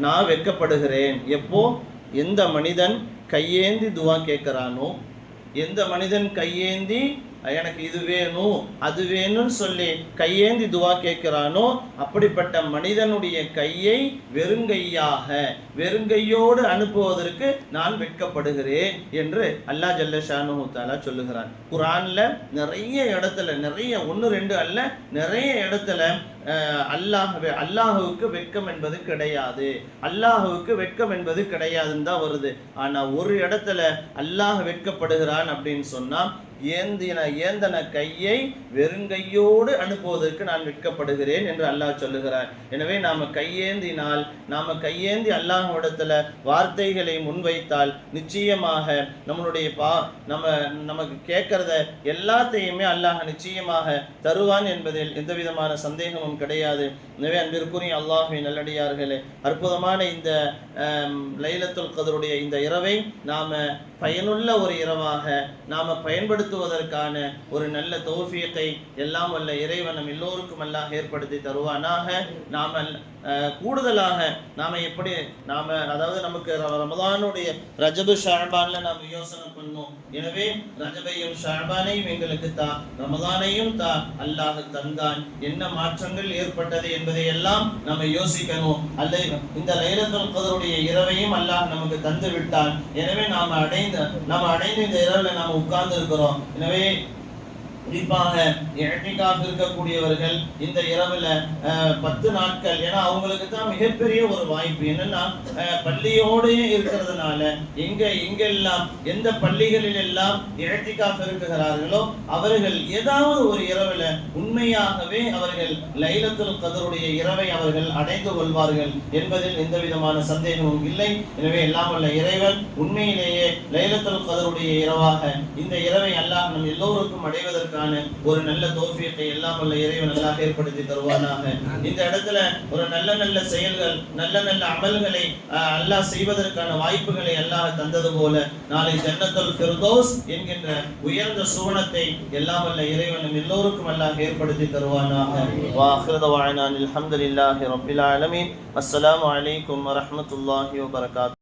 நான் வெட்கப்படுகிறேன். எப்போ? எந்த மனிதன் கையேந்தி துவா கேட்குறானோ, எந்த மனிதன் கையேந்தி எனக்கு இது வேணும் அது வேணும்னு சொல்லி கையேந்தி துவா கேட்கிறானோ, அப்படிப்பட்ட மனிதனுடைய கையை வெறுங்கையோடு அனுப்புவதற்கு நான் வெட்கப்படுகிறேன் என்று அல்லாஹ் ஜல்ல ஷானுஹு தஆலா சொல்லுகிறான். குர்ஆன்ல நிறைய இடத்துல, நிறைய ஒன்று ரெண்டு அல்ல, நிறைய இடத்துல அல்லாஹுவுக்கு வெட்கம் என்பது கிடையாது, அல்லாஹுவுக்கு வெட்கம் என்பது கிடையாதுன்னு தான் வருது. ஆனால் ஒரு இடத்துல அல்லாஹ் வெட்கப்படுகிறான் அப்படின்னு சொன்னால், ஏந்தன கையை வெறுங்கையோடு அனுப்புவதற்கு நான் வெட்கப்படுகிறேன் என்று அல்லாஹ் சொல்லுகிறார். எனவே நாம கையேந்தி அல்லாஹ்விடத்துல வார்த்தைகளை முன்வைத்தால் நிச்சயமாக நம்மளுடைய நமக்கு கேட்கறத எல்லாத்தையுமே அல்லாஹ் நிச்சயமாக தருவான் என்பதில் எந்த விதமான சந்தேகமும் பாக்கியம் கிடையாது. எனவே அன்பிற்குரிய அல்லாஹ்வின் நல்லடியார்களே, அற்புதமான இந்த லைலத்துல் கத்ருடைய இந்த இரவை நாம் பயனுள்ள ஒரு இரவாக நாம் பயன்படுத்துவதற்கான ஒரு நல்ல தௌஃபீக்கை எல்லாம் வல்ல இறைவன் நம் எல்லோருக்கும் அல்லாஹ் ஏற்படுத்தி தருவானாக. நாம் கூடுதலாக நாம் எப்படி நாம் அதாவது நமக்கு ரமதானுடைய ரஜபு ஷஅபான்ல நாம் யோசனை பண்ணோம். எனவே ரஜபையும் ஷஅபானையும் எங்களுக்கு தா, ரமதானையும் தா, அல்லாஹ் தந்தான், என்ன மாற்றங்கள் ஏற்பட்டது என்பதை எல்லாம் நம்ம யோசிக்கணும். அல்லது இந்த லைலத்துல் கத்ருடைய இரவையும் அல்லாஹ் நமக்கு தந்து விட்டான். எனவே நாம் அடைந்த இந்த இரவில் நாம் உட்கார்ந்து இருக்கிறோம். எனவே குறிப்பாக இஅ்திகாஃப் இருக்கக்கூடியவர்கள் இந்த இரவுல 10 நாட்கள், ஏன்னா அவங்களுக்கு தான் மிகப்பெரிய ஒரு வாய்ப்பு. என்னன்னா பள்ளியோடு இருக்கிறதுனால எங்கெல்லாம் எந்த பள்ளிகளில் எல்லாம் இஅ்திகாஃப் இருக்குகிறார்களோ அவர்கள் ஏதாவது ஒரு இரவுல உண்மையாகவே அவர்கள் லைலத்துல் கத்ருடைய இரவை அவர்கள் அடைந்து கொள்வார்கள் என்பதில் எந்த விதமான சந்தேகமும் இல்லை. எனவே எல்லாம் வல்ல இறைவன் உண்மையிலேயே லைலத்துல் கத்ருடைய இரவாக இந்த இரவை அல்லாஹ் நம் எல்லோருக்கும் அடைவதற்கு ஒரு நல்ல தௌஃபீக்கை எல்லாம் வல்ல இறைவன் அல்லாஹ் ஏற்படுத்தி தருவானாக. இந்த இடத்துல ஒரு நல்ல செயல்கள், நல்ல அமல்களை அல்லாஹ் செய்வதற்கான வாய்ப்புகளை அல்லாஹ் தந்தது போல நாளை ஜன்னத்துல் ஃபிர்தௌஸ் என்கின்ற உயர்ந்த சுவனத்தை எல்லாம் வல்ல இறைவன் எல்லோருக்கும் அல்லாஹ் ஏற்படுத்தி தருவானாக. வா ஆகிரு தஅவானா அல்ஹம்துலில்லாஹி ரப்பில் ஆலமீன். அஸ்ஸலாமு அலைக்கும் வரஹ்மத்துல்லாஹி வபரகாத்துஹு.